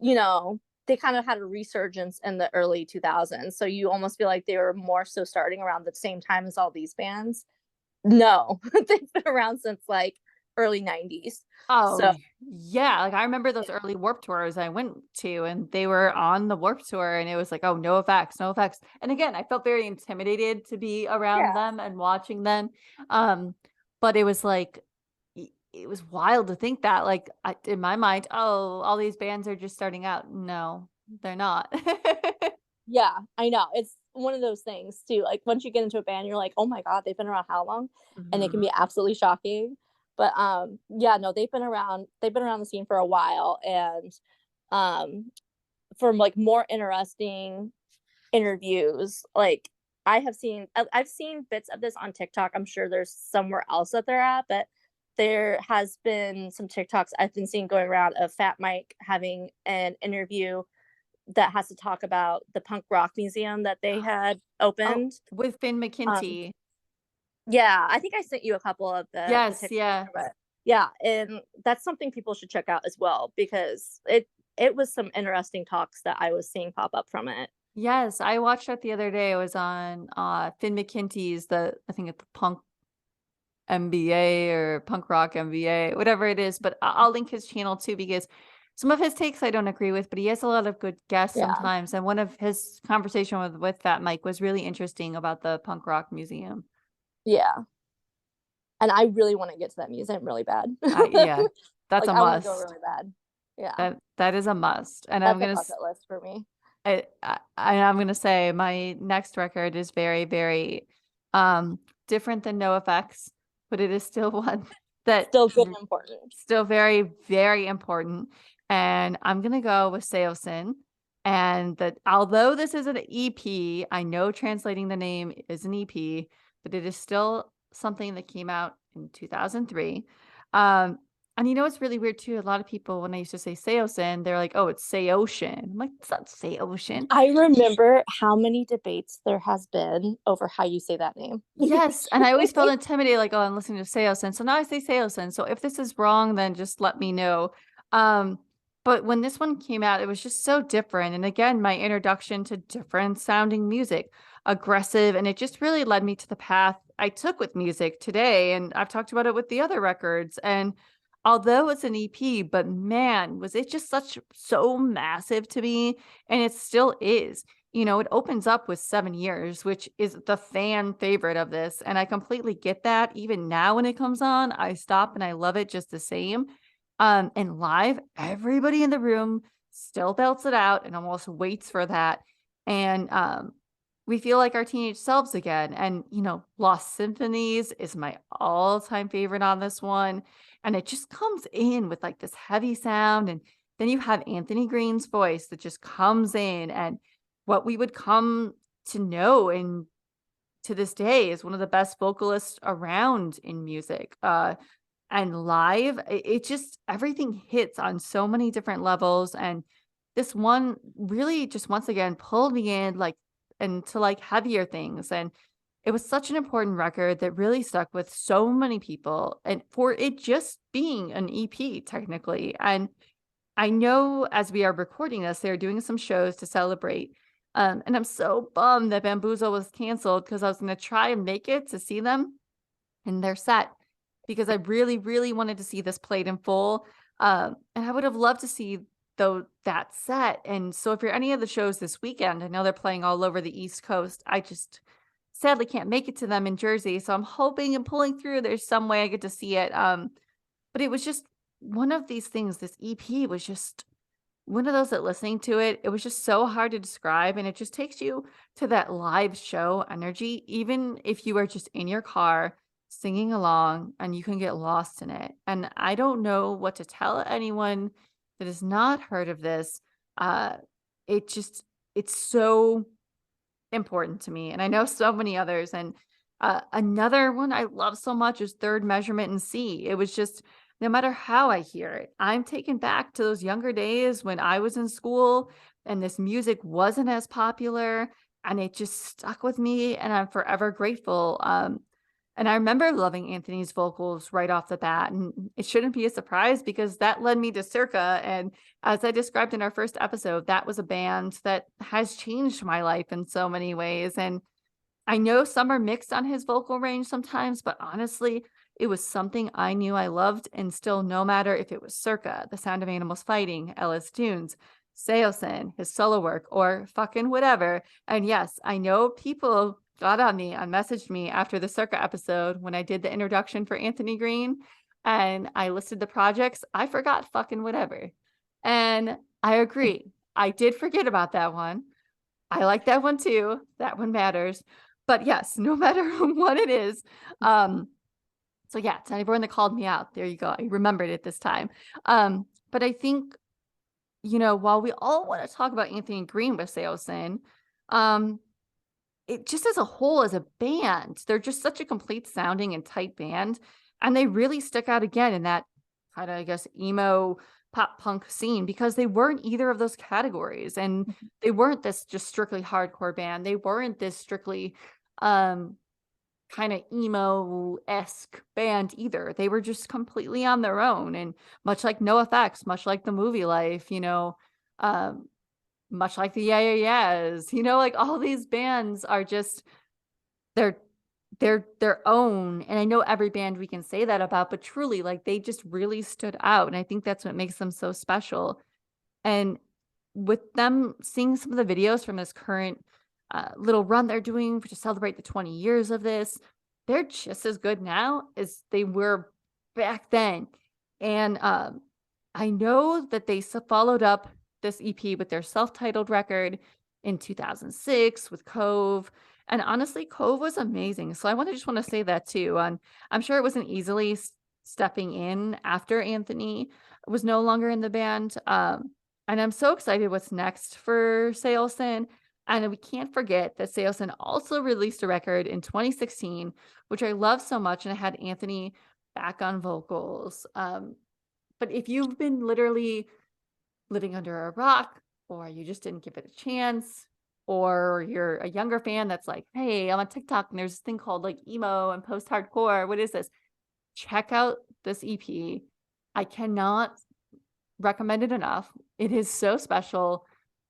you know they kind of had a resurgence in the early 2000s. So you almost feel like they were more so starting around the same time as all these bands. No, they've been around since like early 90s. Oh, So, yeah, like, I remember those early Warped Tours I went to, and they were on the Warped Tour, and it was like, "Oh, no effects, no effects." And again, I felt very intimidated to be around yeah. them and watching them, but it was like it was wild to think that, like, in my mind, "Oh, all these bands are just starting out." No, they're not. Yeah, I know. It's one of those things too. Like once you get into a band, you're like, "Oh my god, they've been around how long?" And it can Mhm. be absolutely shocking. But yeah, no, they've been around the scene for a while and um for like more interesting interviews, like I've seen bits of this on TikTok. I'm sure there's somewhere else that they're at, but there has been some TikToks I've been seeing going around of Fat Mike having an interview that has to talk about the punk rock museum that they had Oh, opened. with Finn Um, McKenty. yeah, I think I sent you a couple of the Yes, TikToks, yeah. but yeah, and that's something people should check out as well because it was some interesting talks that I was seeing pop up from it. Yes, I watched that the other day. It was on, Finn McKenty's I think it's the Punk MBA or Punk Rock MBA, whatever it is, but I'll link his channel too because some of his takes I don't agree with, but he has a lot of good guests Yeah, sometimes, and one of his conversation with Fat Mike was really interesting about the Punk Rock Museum. yeah, and I really want to get to that museum really bad. Yeah, that's Like a I want to go must. really bad. Yeah, That is a must, and that's a bucket list for me. I'm gonna say my next record is very, very, different than NoFX, but it is still one that Still good r and important. still very, very important, and I'm gonna go with Saosin, and that although this is an EP, I know translating the name is an EP, but it is still something that came out in 2003. Um, and you know what's really weird too? A lot of people, when I used to say Saosin, they're like, "Oh, it's Saocean." I'm like, "It's not Saocean." I remember how many debates there has been over how you say that name. Yes, and I always felt intimidated, like, "Oh, I'm listening to Saosin." So now I say Saosin. So if this is wrong, then just let me know. Um, but when this one came out, it was just so different. And again, my introduction to different sounding music, aggressive, and it just really led me to the path I took with music today. And I've talked about it with the other records. And although it's an EP, but man, was it just so massive to me. And it still is. You know, it opens up with 7 years, which is the fan favorite of this. And I completely get that. Even now, when it comes on, I stop and I love it just the same. And live, everybody in the room still belts it out and almost waits for that. And we feel like our teenage selves again. And, you know, Lost Symphonies is my all-time favorite on this one. And it just comes in with like this heavy sound. And then you have Anthony Green's voice that just comes in, and what we would come to know and to this day is one of the best vocalists around in music. And live, it just everything hits on so many different levels, and this one really just once again pulled me in, like, into, like, heavier things, and it was such an important record that really stuck with so many people, and for it just being an EP technically. And I know as we are recording this, they're doing some shows to celebrate, and I'm so bummed that Bamboozle was canceled because I was gonna try and make it to see them in their set, because I really, really wanted to see this played in full. And I would have loved to see though that set. And so if you're any of the shows this weekend, I know they're playing all over the East Coast. I just sadly can't make it to them in Jersey. So I'm hoping and pulling through there's some way I get to see it. But it was just one of these things. This EP was just one of those that listening to it, it was just so hard to describe, and it just takes you to that live show energy, even if you are just in your car singing along and you can get lost in it. And I don't know what to tell anyone that has not heard of this. Uh, it just, it's so important to me, and I know so many others. And another one I love so much is Third Measurement in C. It was just no matter how I hear it, I'm taken back to those younger days when I was in school and this music wasn't as popular, and it just stuck with me, and I'm forever grateful. And I remember loving Anthony's vocals right off the bat, and it shouldn't be a surprise because that led me to Circa. And as I described in our first episode, that was a band that has changed my life in so many ways. And I know some are mixed on his vocal range sometimes, but honestly, it was something I knew I loved. And still, no matter if it was Circa, The Sound of Animals Fighting, Ellis Tunes, Saosin, his solo work, or fucking whatever. And yes, I know people got on me and messaged me after the Circa episode when I did the introduction for Anthony Green and I listed the projects. I forgot fucking whatever. And I agree. I did forget about that one. I like that one too. That one matters. But yes, no matter what it is. So yeah, to everyone that called me out, there you go. I remembered it this time. But I think, you know, while we all want to talk about Anthony Green with Saosin, um, it just as a whole, as a band, they're just such a complete sounding and tight band. And they really stuck out again in that kind of, I guess, emo pop punk scene because they weren't either of those categories. And they weren't this just strictly hardcore band. They weren't this strictly um kind of emo-esque band either. They were just completely on their own. And much like NoFX, much like the Movielife, you know, um, much like the Yeah Yeah Yeahs, you know, like all these bands are just they're they're their own. And I know every band we can say that about, but truly, like they just really stood out. And I think that's what makes them so special. And with them seeing some of the videos from this current little run they're doing to celebrate the 20 years of this, they're just as good now as they were back then. And I know that they followed up this EP with their self-titled record in 2006 with Cove. And honestly, Cove was amazing. So I just want to say that too. And I'm sure it wasn't easily stepping in after Anthony was no longer in the band. And I'm so excited what's next for Saosin. And we can't forget that Saosin also released a record in 2016, which I love so much. And it had Anthony back on vocals. But if you've been literally living under a rock, or you just didn't give it a chance, or you're a younger fan that's like, hey, I'm on TikTok and there's this thing called like emo and post hardcore. What is this? Check out this EP. I cannot recommended enough. It is so special.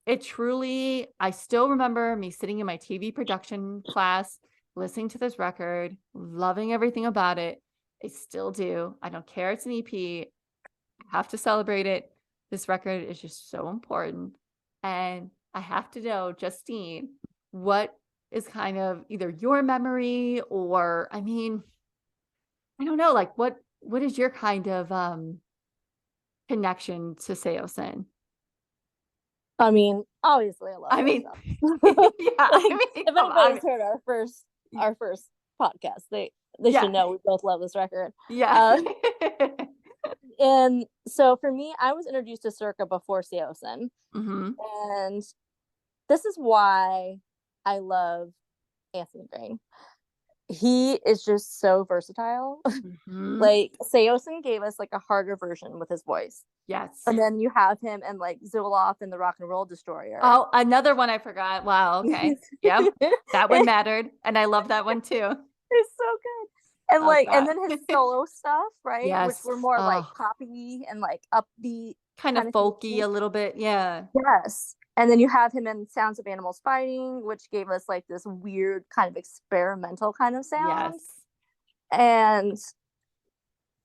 It truly, I still remember me sitting in my TV production class, listening to this record, loving everything about it. I still do. I don't care. It's an EP. I have to celebrate it. This record is just so important. And I have to know, Justine, what is kind of either your memory or, I mean, I don't know, like what is your kind of connection to Saosin? I mean, obviously, I love I their mean, stuff. yeah, I Like, mean, if come on. anybody's heard our first podcast, they should Yeah. know we both love this record. Yeah. Uh, and so for me, I was introduced to Circa before Seosin, Mhm. and this is why I love Anthony Green. He is just so versatile. Mhm. Like Seosin gave us like a harder version with his voice. Yes. And then you have him and like Zoloft and the Rock and Roll Destroyer. Oh, another one I forgot. Wow, okay. Yep. That one mattered, and I love that one too. It's so good. And Oh like, and god. then his solo stuff, right? Which Yes. were more like Oh, poppy and like upbeat kind kind of of folky feeling. a little bit. Yeah. Yes. And then you have him in Sounds of Animals Fighting, which gave us like this weird kind of experimental kind of sound. Yes. And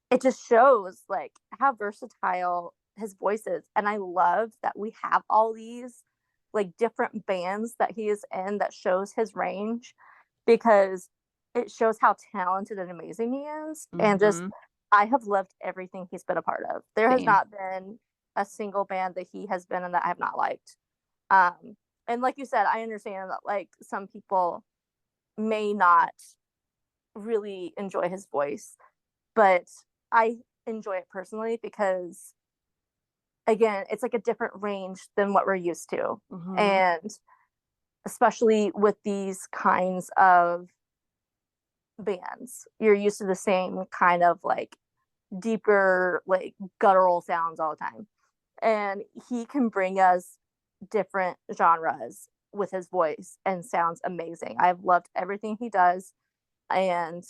it just shows like how versatile his voice is. And I love that we have all these like different bands that he is in that shows his range, because it shows how talented and amazing he is. And just, Mhm. I have loved everything he's been a part of. There has Same. not been a single band that he has been in that I have not liked. Um, and like you said, I understand that like some people may not really enjoy his voice, but I enjoy it personally because again, it's like a different range than what we're used to. Mhm. And especially with these kinds of bands, you're used to the same kind of like deeper, like guttural sounds all the time. And he can bring us different genres with his voice and sounds amazing. I've loved everything he does. And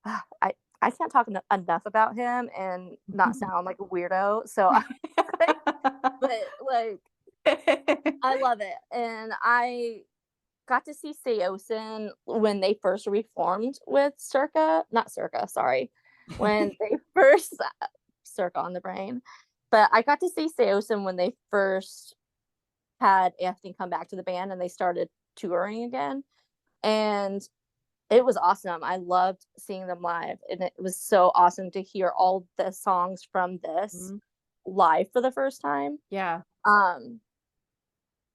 I I can't talk enough about him and not sound like a weirdo. So like, but like I love it, and I got to see Saosin when they first reformed with Circa, not Circa, sorry, when they first Circa on the brain, but I got to see Saosin when they first had Anthony come back to the band and they started touring again, and it was awesome. I loved seeing them live, and it was so awesome to hear all the songs from this Mhm. live for the first time. Yeah. Um,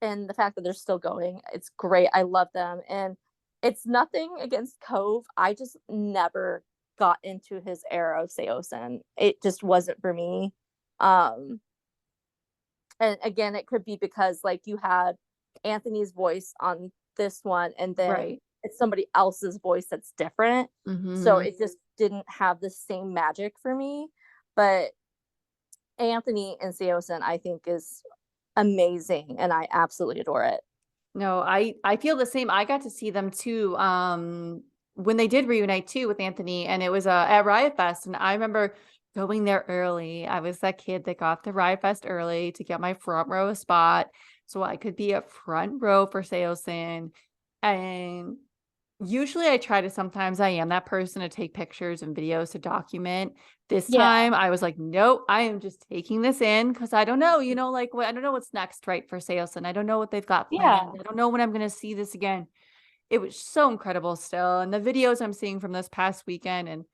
and the fact that they're still going, it's great. I love them, and it's nothing against Cove. I just never got into his era of Seosin. It just wasn't for me. Um, and again, it could be because like you had Anthony's voice on this one, and then Right. it's somebody else's voice that's different. So Mhm. it just didn't have the same magic for me. But Anthony and Seosin, I think, is amazing, and I absolutely adore it. No, I feel the same. I got to see them too, when they did reunite too with Anthony, and it was, at Riot Fest, and I remember going there early. I was that kid that got to Riot Fest early to get my front row spot so I could be up front row for Saosin, and usually I try to sometimes I am that person to take pictures and videos to document. This Yeah. time I was like, nope, I am just taking this in because I don't know, like what I don't know what's next, right, for sales. And I don't know what they've got planned. Yeah. I don't know when I'm gonna see this again. It was so incredible still. And the videos I'm seeing from this past weekend and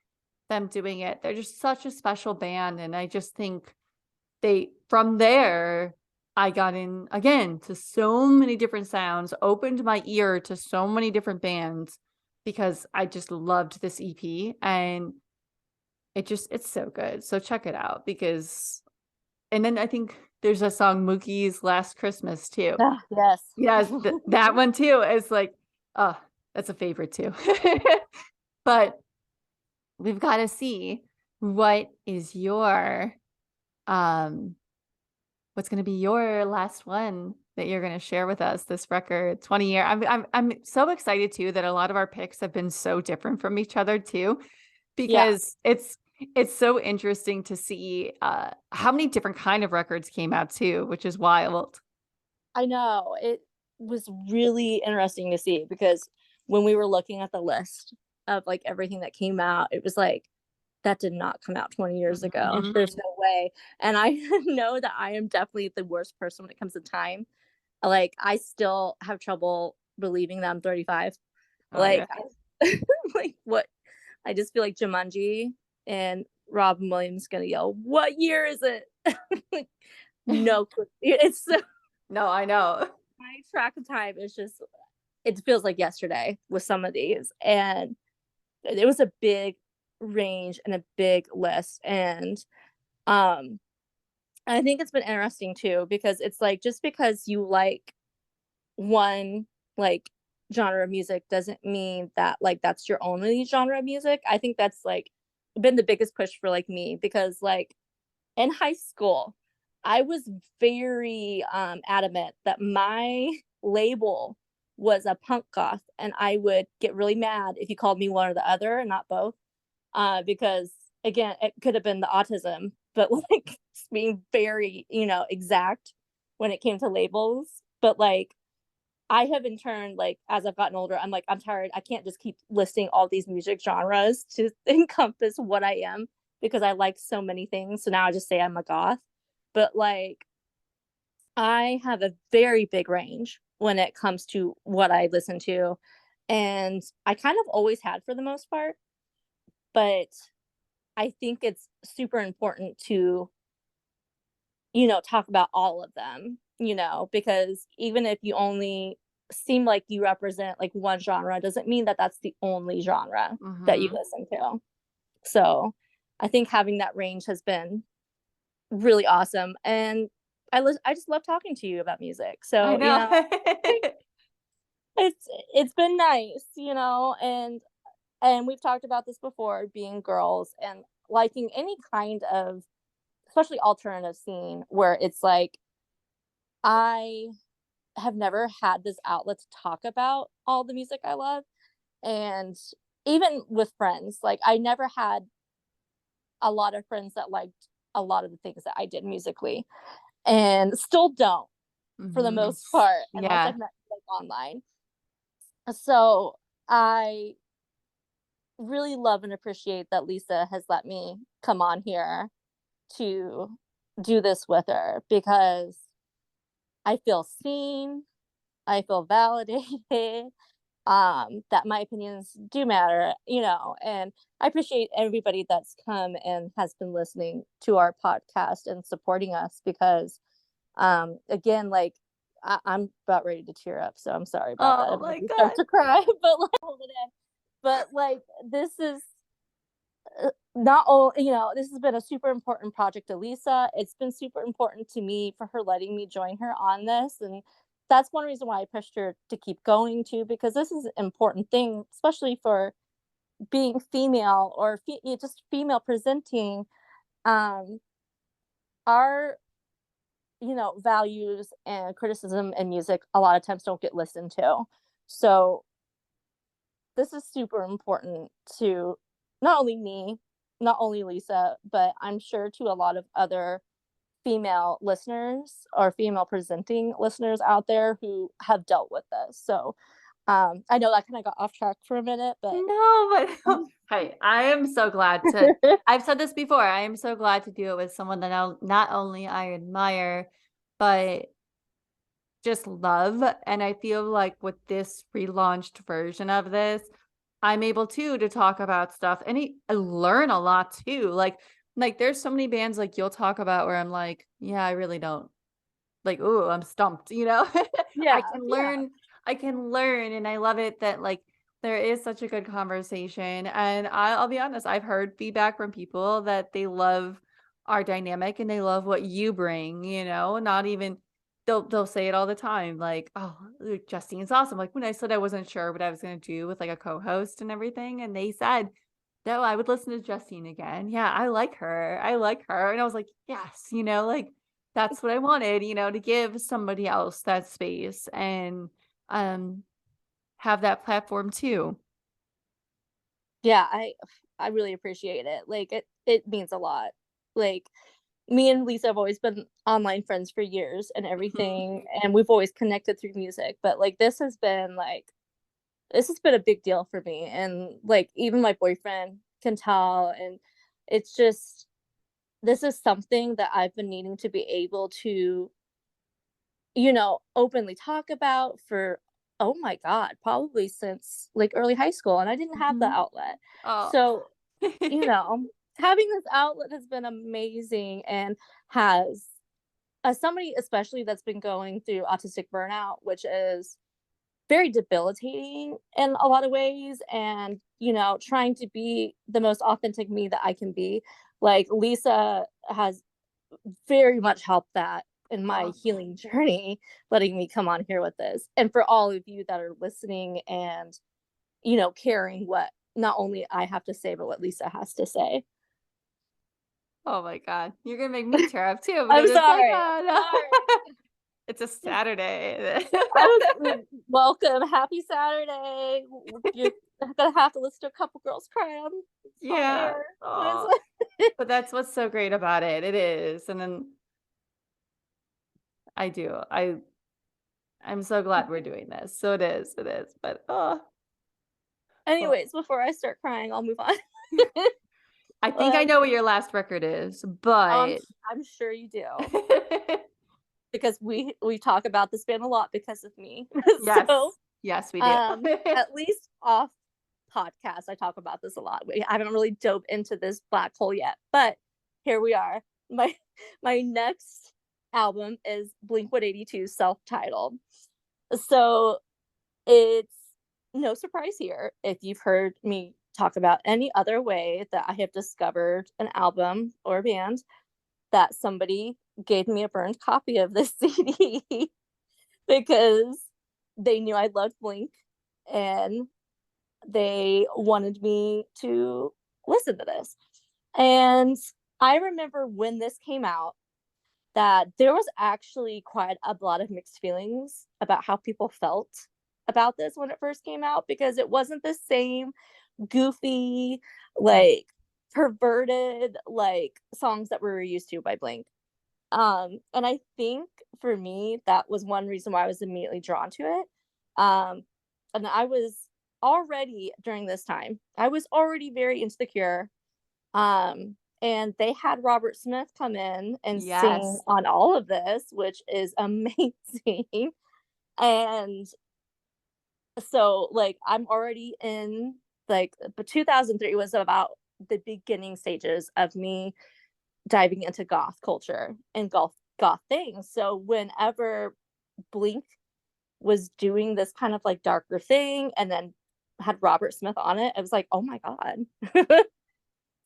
them doing it, they're just such a special band. And I just think they from there, I got in again to so many different sounds, opened my ear to so many different bands because I just loved this EP and it's so good. So check it out because and then I think there's a song Mookie's Last Christmas too. Ah, yes. Yes, that one too is like, oh, that's a favorite too. But we've got to see what is your um what's gonna be your last one that you're gonna share with us, this record, 20 year I'm so excited too that a lot of our picks have been so different from each other too, Yeah. because it's It's so interesting to see, how many different kind of records came out too, which is wild. I know, it was really interesting to see because when we were looking at the list of, like, everything that came out, it was like, "That did not come out 20 years ago. Mhm. There's no way." And I know that I am definitely the worst person when it comes to time. Like, I still have trouble believing that I'm 35. Oh, Like, yeah. I like, what I just feel like Jumanji and Robin Williams gonna yell, "What year is it?" Like, no clue. It's so No, I know. my track of time is just it feels like yesterday with some of these, and it was a big range and a big list, and, um, I think it's been interesting too because it's like, just because you like one, like, genre of music doesn't mean that, like, that's your only genre of music. I think that's, like, been the biggest push for, like, me because, like, in high school, I was very, adamant that my label was a punk goth, and I would get really mad if you called me one or the other and not both, because, again, it could have been the autism, but, like, just being very, exact when it came to labels, but, like, I have in turn, like, as I've gotten older, I'm like, "I'm tired. I can't just keep listing all these music genres to encompass what I am because I like so many things." So now I just say I'm a goth. But, like, I have a very big range when it comes to what I listen to, and I kind of always had for the most part, but I think it's super important to, talk about all of them, because even if you only seem like you represent like one genre, doesn't mean that that's the only genre that you Mhm. listen to. So I think having that range has been really awesome. And I just love talking to you about music. I So, know. it's been nice, and we've talked about this before, being girls and liking any kind of especially alternative scene where it's like I have never had this outlet to talk about all the music I love, and even with friends, like, I never had a lot of friends that liked a lot of the things that I did musically, and still don't for the Mhm. most part, unless Yeah. I've met, like, online. So, I really love and appreciate that Lisa has let me come on here to do this with her because I feel seen, I feel validated, that my opinions do matter, and I appreciate everybody that's come and has been listening to our podcast and supporting us because, again, like, I'm about ready to tear up, so I'm sorry about that Oh if I my do start god. to cry, but, like, hold it in. But, like, this is not all this has been a super important project to Lisa. It's been super important to me for her letting me join her on this. And that's one reason why I pushed her to keep going too, because this is an important thing, especially for being female or just female presenting. Um, our, values and criticism in music a lot of times don't get listened to. So this is super important to not only me, not only Lisa, but I'm sure to a lot of other female listeners or female presenting listeners out there who have dealt with this. So I know that kind of got off track for a minute, but No, but hey, I am so glad to I've said this before, I am so glad to do it with someone that not only I admire, but just love, and I feel like with this relaunched version of this, I'm able to talk about stuff and I learn a lot too, like, there's so many bands, like, you'll talk about where I'm like, "Yeah, I really don't." Like, "Ooh, I'm stumped," you know? I yeah, can yeah, learn I can learn, and I love it that, like, there is such a good conversation, and I'll be honest, I've heard feedback from people that they love our dynamic and they love what you bring, not even they'll say it all the time, like, "Oh, Justine's awesome." Like, when I said I wasn't sure what I was gonna do with, like, a co-host and everything, and they said, "No, I would listen to Justine again. Yeah, I like her." And I was like, "Yes," like, that's what I wanted, to give somebody else that space and, um, have that platform too. yeah. I really appreciate it. Like it means a lot. Like, me and Lisa have always been online friends for years and Mhm. everything, and we've always connected through music, but, like, this has been a big deal for me, and, like, even my boyfriend can tell, and it's just this is something that I've been needing to be able to, openly talk about for, oh my god, probably since, like, early high school, and I didn't have the Mhm. outlet. Oh. So, you know, having this outlet has been amazing and has as somebody especially that's been going through autistic burnout, which is very debilitating in a lot of ways, and, trying to be the most authentic me that I can be, like, Lisa has very much helped that in my Oh. healing journey, letting me come on here with this. And for all of you that are listening and, caring what not only I have to say, but what Lisa has to say. Oh my god. You're gonna make me tear up too I'm because it's like, sorry. oh, I'm sorry. no. It's a Saturday. Welcome. Happy Saturday. You're gonna have to listen to a couple girls cry on Yeah. air. It's Oh, like but that's what's so great about it. It is. And then I do. I'm so glad we're doing this. So it is. It is. But oh, well, anyways, before I start crying, I'll move on. I think I Um, know what your last record is, I'm but I'm sure you do. Because we talk about this band a lot because of me. yes. So, Yes, we do. at least off podcast, I talk about this a lot. I haven't really dove into this black hole yet, but here we are. My my next album is Blink-182 self-titled. So, it's no surprise here if you've heard me talk about any other way that I have discovered an album or a band that somebody gave me a burned copy of this CD because they knew I loved Blink and they wanted me to listen to this. And I remember when this came out that there was actually quite a lot of mixed feelings about how people felt about this when it first came out because it wasn't the same goofy, like perverted, like songs that we were used to by Blink. And I think for me, that was one reason why I was immediately drawn to it. Um, and I was already during this time, I was already very insecure. And they had Robert Smith come in and sing Yes. on all of this, which is amazing. And so, like, I'm already in but 2003 was about the beginning stages of me diving into goth culture and goth things. So whenever Blink was doing this kind of like darker thing and then had Robert Smith on it, I was like, oh my God.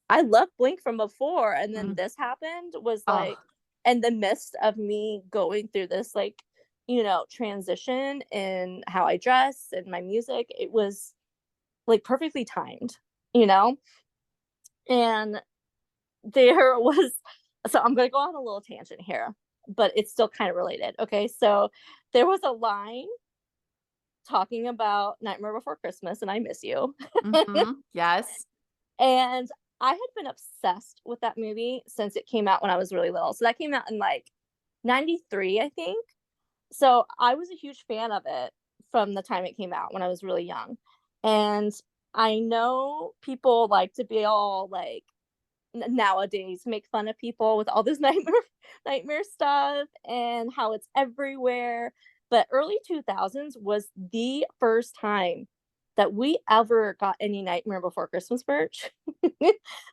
I love Blink from before. And then Mm. this happened was Oh, like in the midst of me going through this like, transition in how I dress and my music, it was like perfectly timed, you know? And there was so I'm gonna go on a little tangent here, but it's still kind of related. Okay. So there was a line talking about Nightmare Before Christmas and I Miss You. mhm. Yes. And I had been obsessed with that movie since it came out when I was really little. So that came out in like 93, I think. So I was a huge fan of it from the time it came out when I was really young. And I know people like to be all like nowadays make fun of people with all this nightmare stuff and how it's everywhere. But early 2000s was the first time that we ever got any Nightmare Before Christmas merch.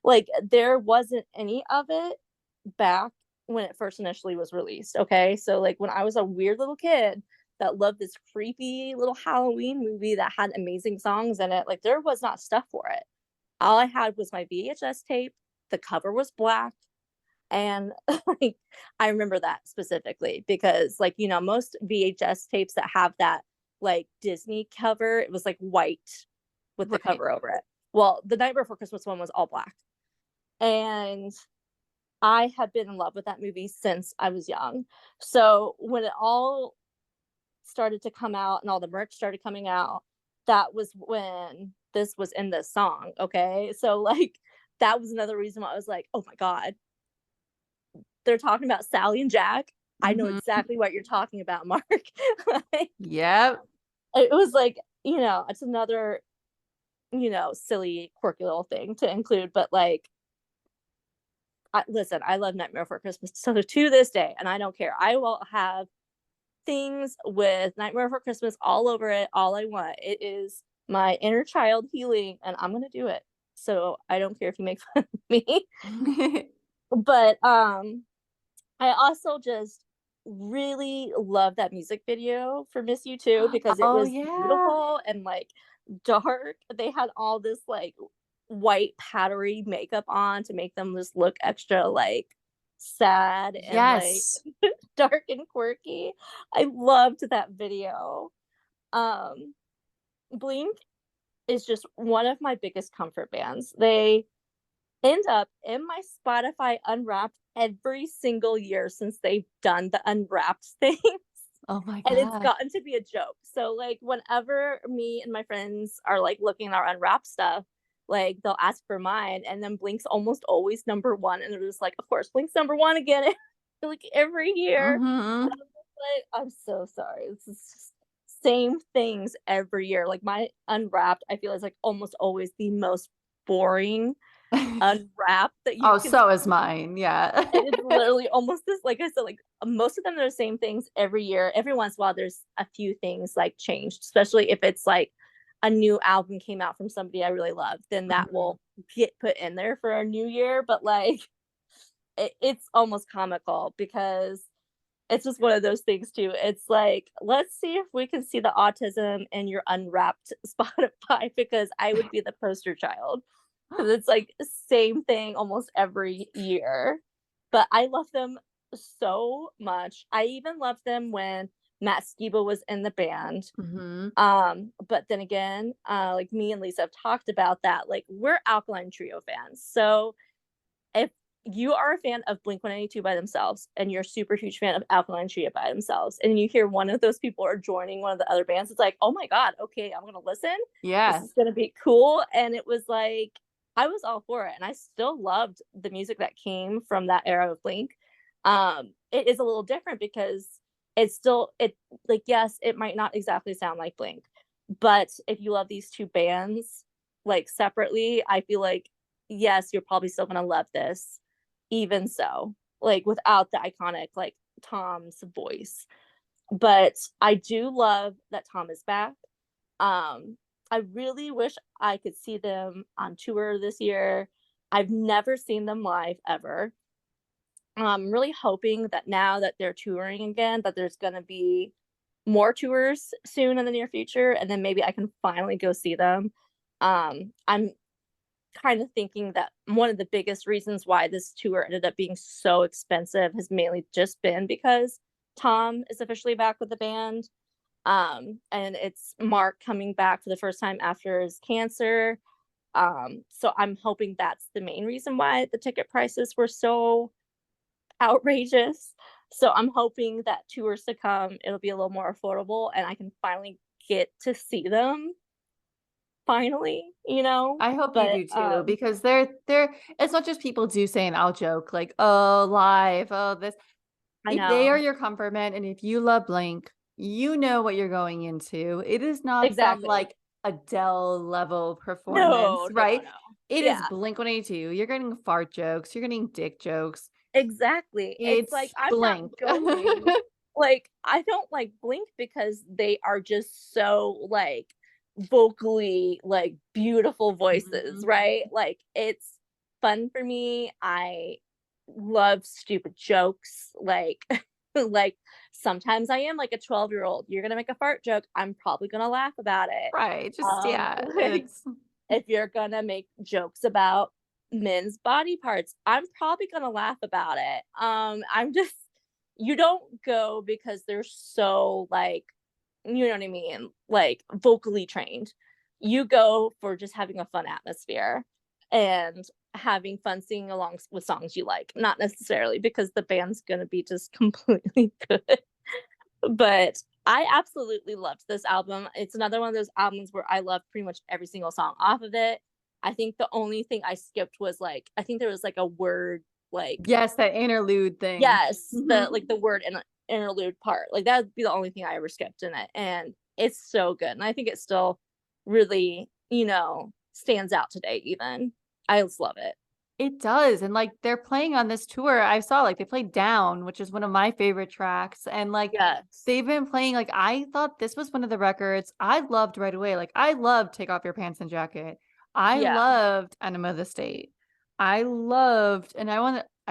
Like there wasn't any of it back when it first initially was released. Okay. So like when I was a weird little kid that loved this creepy little Halloween movie that had amazing songs in it, like there was not stuff for it. All I had was my VHS tape. The cover was black. And like I remember that specifically because like, most VHS tapes that have that like Disney cover, it was like white with the Right. cover over it. Well, the Night Before Christmas one was all black. And I have been in love with that movie since I was young. So when it all started to come out and all the merch started coming out, that was when this was in this song. Okay. So like that was another reason why I was like, "Oh my god, they're talking about Sally and Jack. I know Mhm. exactly what you're talking about, Mark." Like, Yep. it was like, it's another, silly, quirky little thing to include, but like, listen, I love Nightmare Before Christmas so to this day, and I don't care. I will have things with Nightmare Before Christmas all over it, all I want. It is my inner child healing, and I'm gonna do it. So I don't care if you make fun of me. But I also just really love that music video for Miss You Too because it Oh, was yeah. beautiful and like dark. They had all this like white powdery makeup on to make them just look extra like sad and like Yes. dark and quirky. I loved that video. Um Blink is just one of my biggest comfort bands. They end up in my Spotify Unwrapped every single year since they've done the Unwrapped thing. Oh my And it's gosh. gotten to be a joke. So, like, whenever me and my friends are like looking at our Unwrapped stuff, like they'll ask for mine, and then Blink's almost always number one. And they're just like, of course, Blink's number one again, like every year. And Mhm. I'm just like, I'm so sorry. This is just same things every year. Like my Unwrapped, I feel is like almost always the most boring Unwrapped that you Oh, can. so is mine, yeah. It is literally almost this, like I said, like most of them are the same things every year. Every once in a while, there's a few things like changed, especially if it's like a new album came out from somebody I really love, then that Mhm. will get put in there for a new year. But like, it's almost comical because it's just one of those things too. It's like, let's see if we can see the autism in your Unwrapped Spotify because I would be the poster child because it's like same thing almost every year. But I love them so much. I even loved them when Matt Skiba was in the band. Mhm. But then again, like me and Lisa have talked about that. Like we're Alkaline Trio fans. So if you are a fan of Blink 182 by themselves and you're a super huge fan of Alkaline Trio by themselves, and you hear one of those people are joining one of the other bands, it's like, oh my God, okay, I'm gonna listen. This Yeah. is gonna be cool. And it was like, I was all for it. And I still loved the music that came from that era of Blink. It is a little different because it like, yes, it might not exactly sound like Blink, but if you love these two bands like separately, I feel like yes, you're probably still gonna love this, even so, like without the iconic like Tom's voice. But I do love that Tom is back. I really wish I could see them on tour this year. I've never seen them live ever. I'm really hoping that now that they're touring again, that there's gonna be more tours soon in the near future, and then maybe I can finally go see them. I'm kind of thinking that one of the biggest reasons why this tour ended up being so expensive has mainly just been because Tom is officially back with the band. And it's Mark coming back for the first time after his cancer. So I'm hoping that's the main reason why the ticket prices were so outrageous. So I'm hoping that tours to come, it'll be a little more affordable and I can finally get to see them finally, I hope you but do too, because they're it's not just people do saying, I'll joke like, "Oh, live, oh, this." I If they are know. your comfort band and if you love Blink, you know what you're going into. It is not some, Exactly. like, Adele level performance, No, no, no, right? no. It is Yeah, Blink-182. You're getting fart jokes, you're getting dick jokes. exactly. It's like It's I'm not Blink. going, like, I don't like Blink because they are just so like vocally like beautiful voices, Mhm. right? Like it's fun for me. I love stupid jokes. Like like sometimes I am like a 12-year-old. You're gonna make a fart joke. I'm probably gonna laugh about it. Right, just yeah, Like it's if you're gonna make jokes about men's body parts, I'm probably gonna laugh about it. I'm just you don't go because they're so like, you know what I mean, like vocally trained. You go for just having a fun atmosphere and having fun singing along with songs you like, not necessarily because the band's gonna be just completely good. But I absolutely loved this album. It's another one of those albums where I love pretty much every single song off of it. I think the only thing I skipped was, like, I think there was, like, a word, like, Yes, that interlude thing. yes, Mhm. the word interlude part, like, that would be the only thing I ever skipped in it, and it's so good, and I think it still really, stands out today even. I just love it. It does, and, like, they're playing on this tour, I saw, like, they played Down, which is one of my favorite tracks, and, like, Yes. they've been playing like, I thought this was one of the records I loved right away, like, I loved Take Off Your Pants and Jacket. I Yeah. loved Enema of the State. I loved and I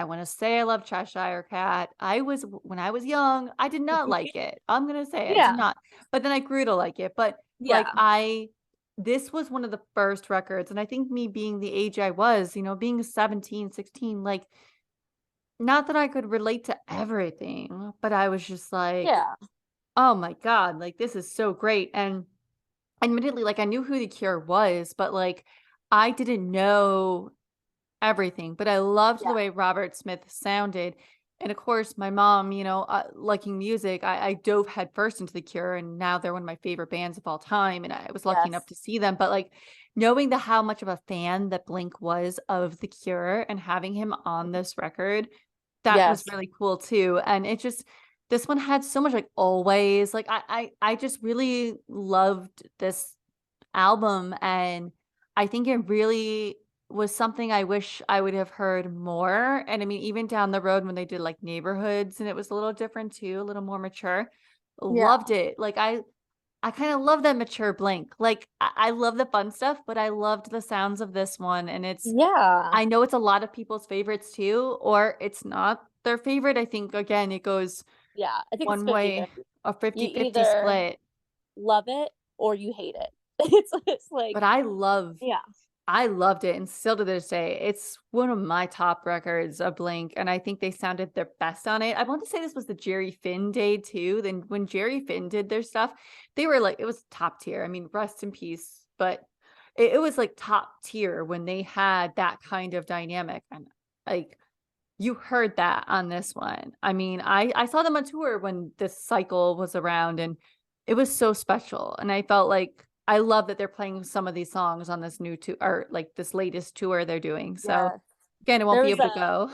wanna say I love Cheshire Cat. When I was young, I did not like it. I'm gonna say I did Yeah. not, but then I grew to like it, but, like, Yeah. this was one of the first records, and I think me being the age I was, being 17, 16, like, not that I could relate to everything, but I was just like, Yeah. "Oh my god, like, this is so great," and admittedly, like, I knew who The Cure was, but, like, I didn't know everything, but I loved the Yeah. way Robert Smith sounded, and of course, my mom, liking music, I dove headfirst into The Cure, and now they're one of my favorite bands of all time, and I was lucky enough Yes. to see them, but, like, knowing how much of a fan that Blink was of The Cure and having him on this record, that was Yes. really cool too, and it just this one had so much, like, Always, like, I just really loved this album, and I think it really was something I wish I would have heard more, and I mean, even down the road when they did, like, Neighborhoods, and it was a little different too, a little more mature, loved Yeah. it, like, I kinda love that mature Blink, like, I love the fun stuff, but I loved the sounds of this one, and Yeah. I know it's a lot of people's favorites too, or it's not their favorite, I think, again, it goes Yeah. I think it's one way, 50-50. a You 50-50 either split, love it or you hate it. It's like, but yeah. I loved it, and still to this day, it's one of my top records of Blink, and I think they sounded their best on it. I want to say this was the Jerry Finn day too, then when Jerry Finn did their stuff, they were like it was top tier, I mean, rest in peace, but it was, like, top tier when they had that kind of dynamic, and, like, you heard that on this one. I mean, I saw them on tour when this cycle was around, and it was so special, and I felt like I love that they're playing some of these songs on this new tour or, like, this latest tour they're doing, so, Yes. again, I won't There be was able to a go.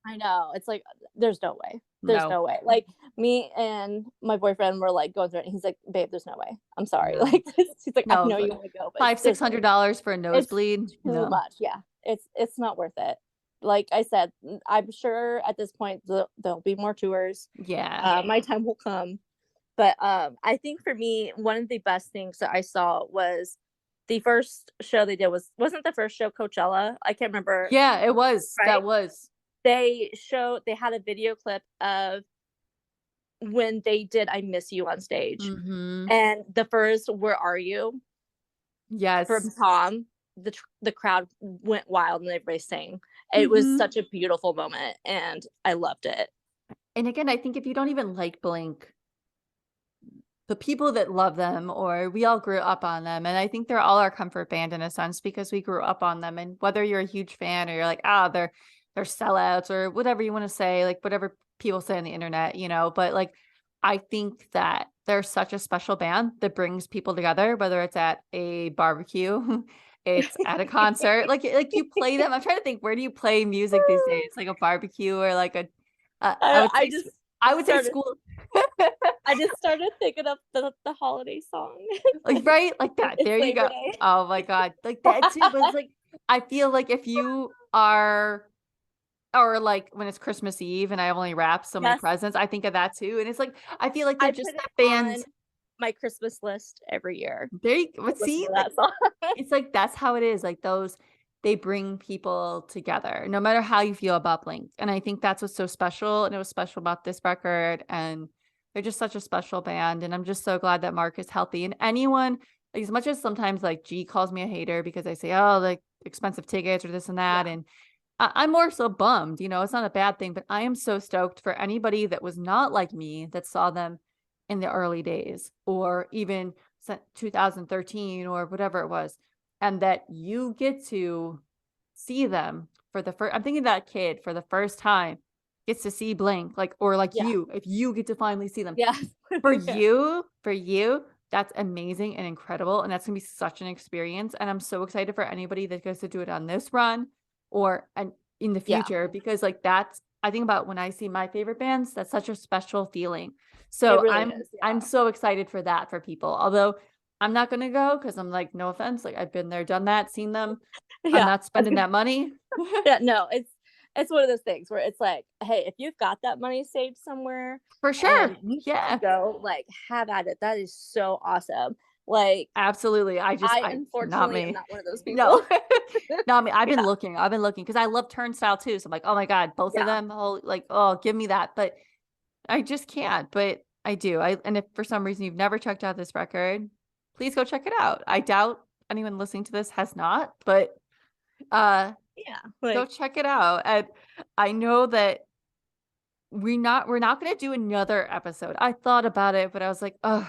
I know, it's like, there's no way. There's No, no way. Like, me and my boyfriend were, like, going through it, and he's like, "Babe, there's no way. I'm sorry." no, Like, he's like, "I no, know it's you like wanna go, but $500, there's no way." $600 for a It's nosebleed? too No. much, yeah. It's not worth it. Like I said, I'm sure at this point there'll be more tours. Yeah. My time will come. But, I think for me, one of the best things that I saw was the first show they did wasn't the first show Coachella? I can't remember, Yeah, it was, that right? was. They had a video clip of when they did "I Miss You" on stage, Mhm. and the first "Where Are You" from Yes. Tom, the crowd went wild and everybody sang. It was Mhm. such a beautiful moment, and I loved it. And again, I think if you don't even like Blink, the people that love them or we all grew up on them, and I think they're all our comfort band in a sense because we grew up on them, and whether you're a huge fan or you're like, "Ah, they're sellouts," or whatever you wanna say, like, whatever people say on the internet, but, like, I think that they're such a special band that brings people together, whether it's at a barbecue, it's at a concert, like, you play them I'm trying to think, where do you play music these days? Like a barbecue or like a I I would I say just I would say started school. I just started thinking of the holiday song. Like, right? Like that, It's there you Labor go. Day. Oh my god, like that too, but it's like, I feel like if you are or like when it's Christmas Eve and I only wrap so many Yes, presents, I think of that too, and it's like, I feel like they're I just put it that on band. my Christmas list every year There you to but listen see, to like, that song. it's like that's how it is, like those they bring people together, no matter how you feel about Blink, and I think that's what's so special, and it was special about this record, and they're just such a special band, and I'm just so glad that Mark is healthy, and anyone like, as much as sometimes, like, G calls me a hater because I say, "Oh, like, expensive tickets or this and that," Yeah, and I'm more so bummed, it's not a bad thing, but I am so stoked for anybody that was not like me that saw them in the early days or even 2013 or whatever it was, and that you get to see them for the first I'm thinking that kid for the first time gets to see Blink, like or like yeah, you, if you get to finally see them. yeah, For yeah. you, That's amazing and incredible, and that's gonna be such an experience, and I'm so excited for anybody that gets to do it on this run or and in the Yeah, future because, like, that's I think about when I see my favorite bands, that's such a special feeling. it So really I'm is, I'm so excited for that for people, although I'm not gonna go because 'cause I'm like, "No offense, like, I've been there, done that, seen them. I'm yeah. not spending that money." Yeah, no, it's one of those things where it's like, "Hey, if you've got that money saved somewhere For sure. and you get to Yeah, go, like, have at it." That is so awesome. Like, absolutely. I I not unfortunately am me. not one of those No. people. Not me. Yeah, I've been looking because I love Turnstile too, so I'm like, "Oh my god, both of yeah. them, holy like, oh, give me that," but I just can't, but I do. I and if for some reason you've never checked out this record, please go check it out. I doubt anyone listening to this has not, but, uh, Yeah, go like check it out, and I know that we're not gonna do another episode. I thought about it, but I was like, "Ugh."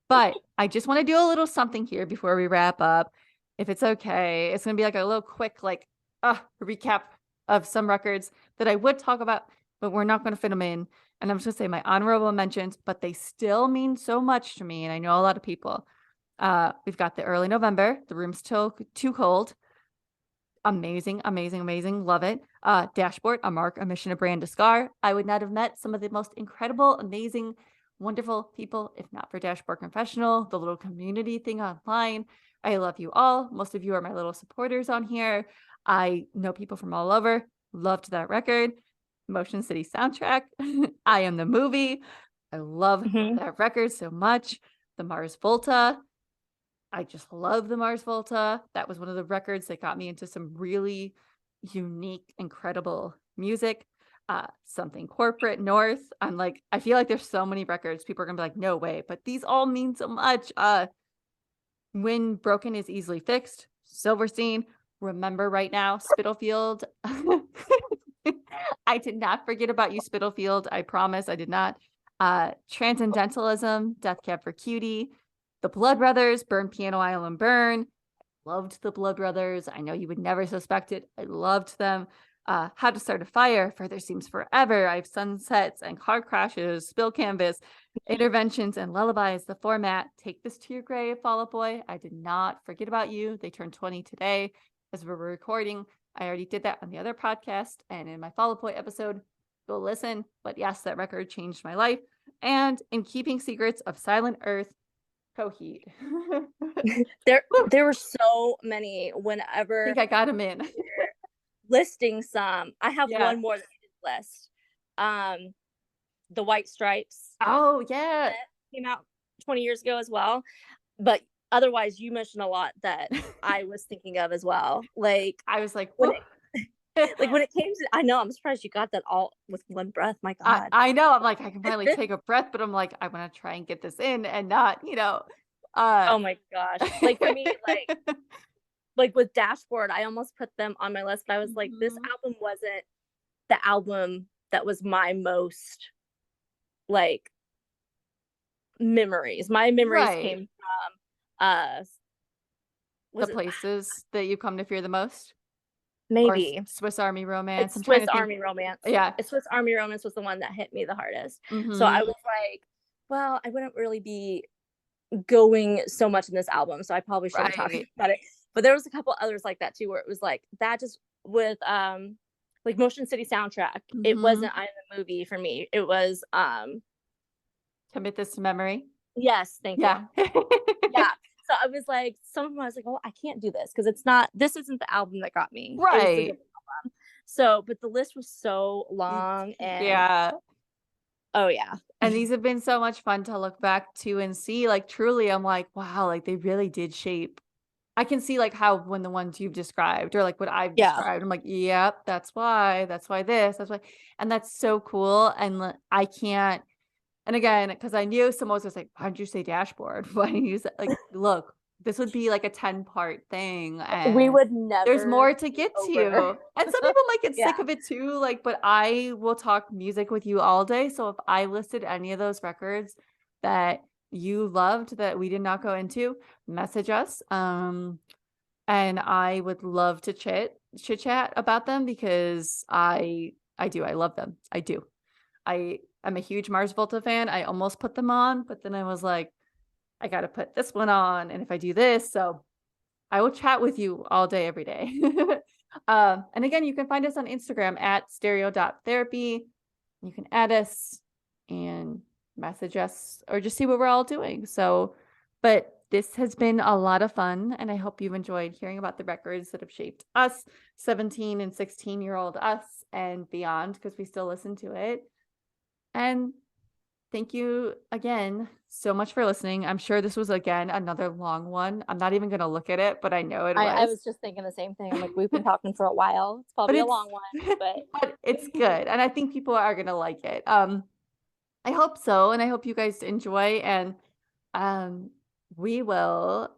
But I just wanna do a little something here before we wrap up, if it's okay. It's gonna be like a little quick, like, recap of some records that I would talk about, but we're not gonna fit them in. And I'm just gonna say my honorable mentions, but they still mean so much to me, and I know a lot of people. We've got the early November, The Room's Till Too Cold. Amazing, amazing, amazing, love it. Dashboard, A Mark, A Mission, A Brand, A Scar. I would not have met some of the most incredible, amazing, wonderful people if not for Dashboard Confessional, the little community thing online. I love you all. Most of you are my little supporters on here. I know people from all over. Loved that record. Motion City soundtrack. I Am the Movie. I love mhm, that record so much. The Mars Volta. I just love the Mars Volta. That was one of the records that got me into some really unique, incredible music. Something Corporate North. I'm like, I feel like there's so many records. People are gonna be like, no way, but these all mean so much. When Broken is Easily Fixed, Silverstein, Remember Right Now, Spitalfield. I did not forget about you, Spitalfield. I promise I did not. Transcendentalism, Death Cab for Cutie, The Blood Brothers, Burn Piano Island Burn. Loved the Blood Brothers. I know you would never suspect it. I loved them. How to Start a Fire, Further Seems Forever. I have Sunsets and Car Crashes, Spill Canvas, Interventions and Lullabies, The Format, Take This to Your Grave, Fall Out Boy. I did not forget about you. They turned 20 today as we're recording. I already did that on the other podcast and in my Fall Out Boy episode. Go listen. But yes, that record changed my life. And In Keeping Secrets of Silent Earth, Coheed. Woo! there were so many Think whenever I got him in. listing some. I have Yeah. one more that you didn't list. Um, The White Stripes Oh, yeah. that came out 20 years ago as well, but otherwise, you mentioned a lot that I was thinking of as well. I was like, When "Woo." it when it came to I know, I'm surprised you got that all with one breath, my god. I know, I'm like, I can finally take a breath, but I'm like, I wanna try and get this in and not, uh Oh my gosh. Like, for me, with Dashboard, I almost put them on my list, but I was like, this Mhm. album wasn't the album that was my most, like, memories. My memories Right. came from, The was it places that you come to fear the most? Or maybe. Swiss Army Romance? It's I'm trying Swiss to think. Army Romance. Yeah. It's Swiss Army Romance was the one that hit me the hardest. So I Mhm. was like, "Well, I wouldn't really be going so much in this album, so I probably shouldn't talk Right. about it." But there was a couple others like that too, where it was like that just with like Motion City soundtrack. It Mhm. wasn't I Am the Movie for me. It was Commit this to memory. yes, thank you. Yeah. Yeah. So I was like, some of them I was like, oh, I can't do this because it's not. This isn't the album that got me. It was the Right. different album. So, but the list was so Y long, and yeah. oh yeah, And these have been so much fun to look back to and see, like, truly, I'm like, "Wow," like, they really did shape I can see, like, how when the ones you've described or, like, what I've yeah, described, I'm like, "Yep, that's why this, that's why" and that's so cool, and I can't and again, because I knew someone was gonna say, "Why'd you say dashboard? Why didn't you say" like, look, this would be like a 10-part thing, we and would there's never more to be get over. to, and some people might get sick Yeah, of it too, like, but I will talk music with you all day, so if I listed any of those records that you loved that we did not go into, message us, and I would love to chit chat about them because I do, I love them. I do. I am a huge Mars Volta fan. I almost put them on, but then I was like, I got to put this one on. And if I do this, so I will chat with you all day, every day. And again, you can find us on Instagram at stereo.therapy. You can add us and message us or just see what we're all doing. So, but this has been a lot of fun. And I hope you've enjoyed hearing about the records that have shaped us, 17 and 16-year-old us and beyond, because we still listen to it. And thank you again so much for listening. I'm sure this was, again, another long one. I'm not even going to look at it, but I know it I was. was just thinking the same thing. I'm like, we've been talking for a while. It's But probably a it's long one, but but it's good. And I think people are going to like it. I hope so. And I hope you guys enjoy. And um, we will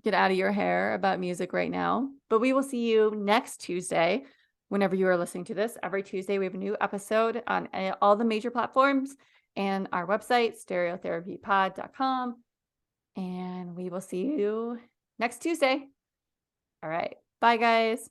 get out of your hair about music right now. But we will see you next Tuesday, whenever you are listening to this. Every Tuesday, we have a new episode on all the major platforms and our website, stereotherapypod.com. And we will see you next Tuesday. All right. Bye, guys.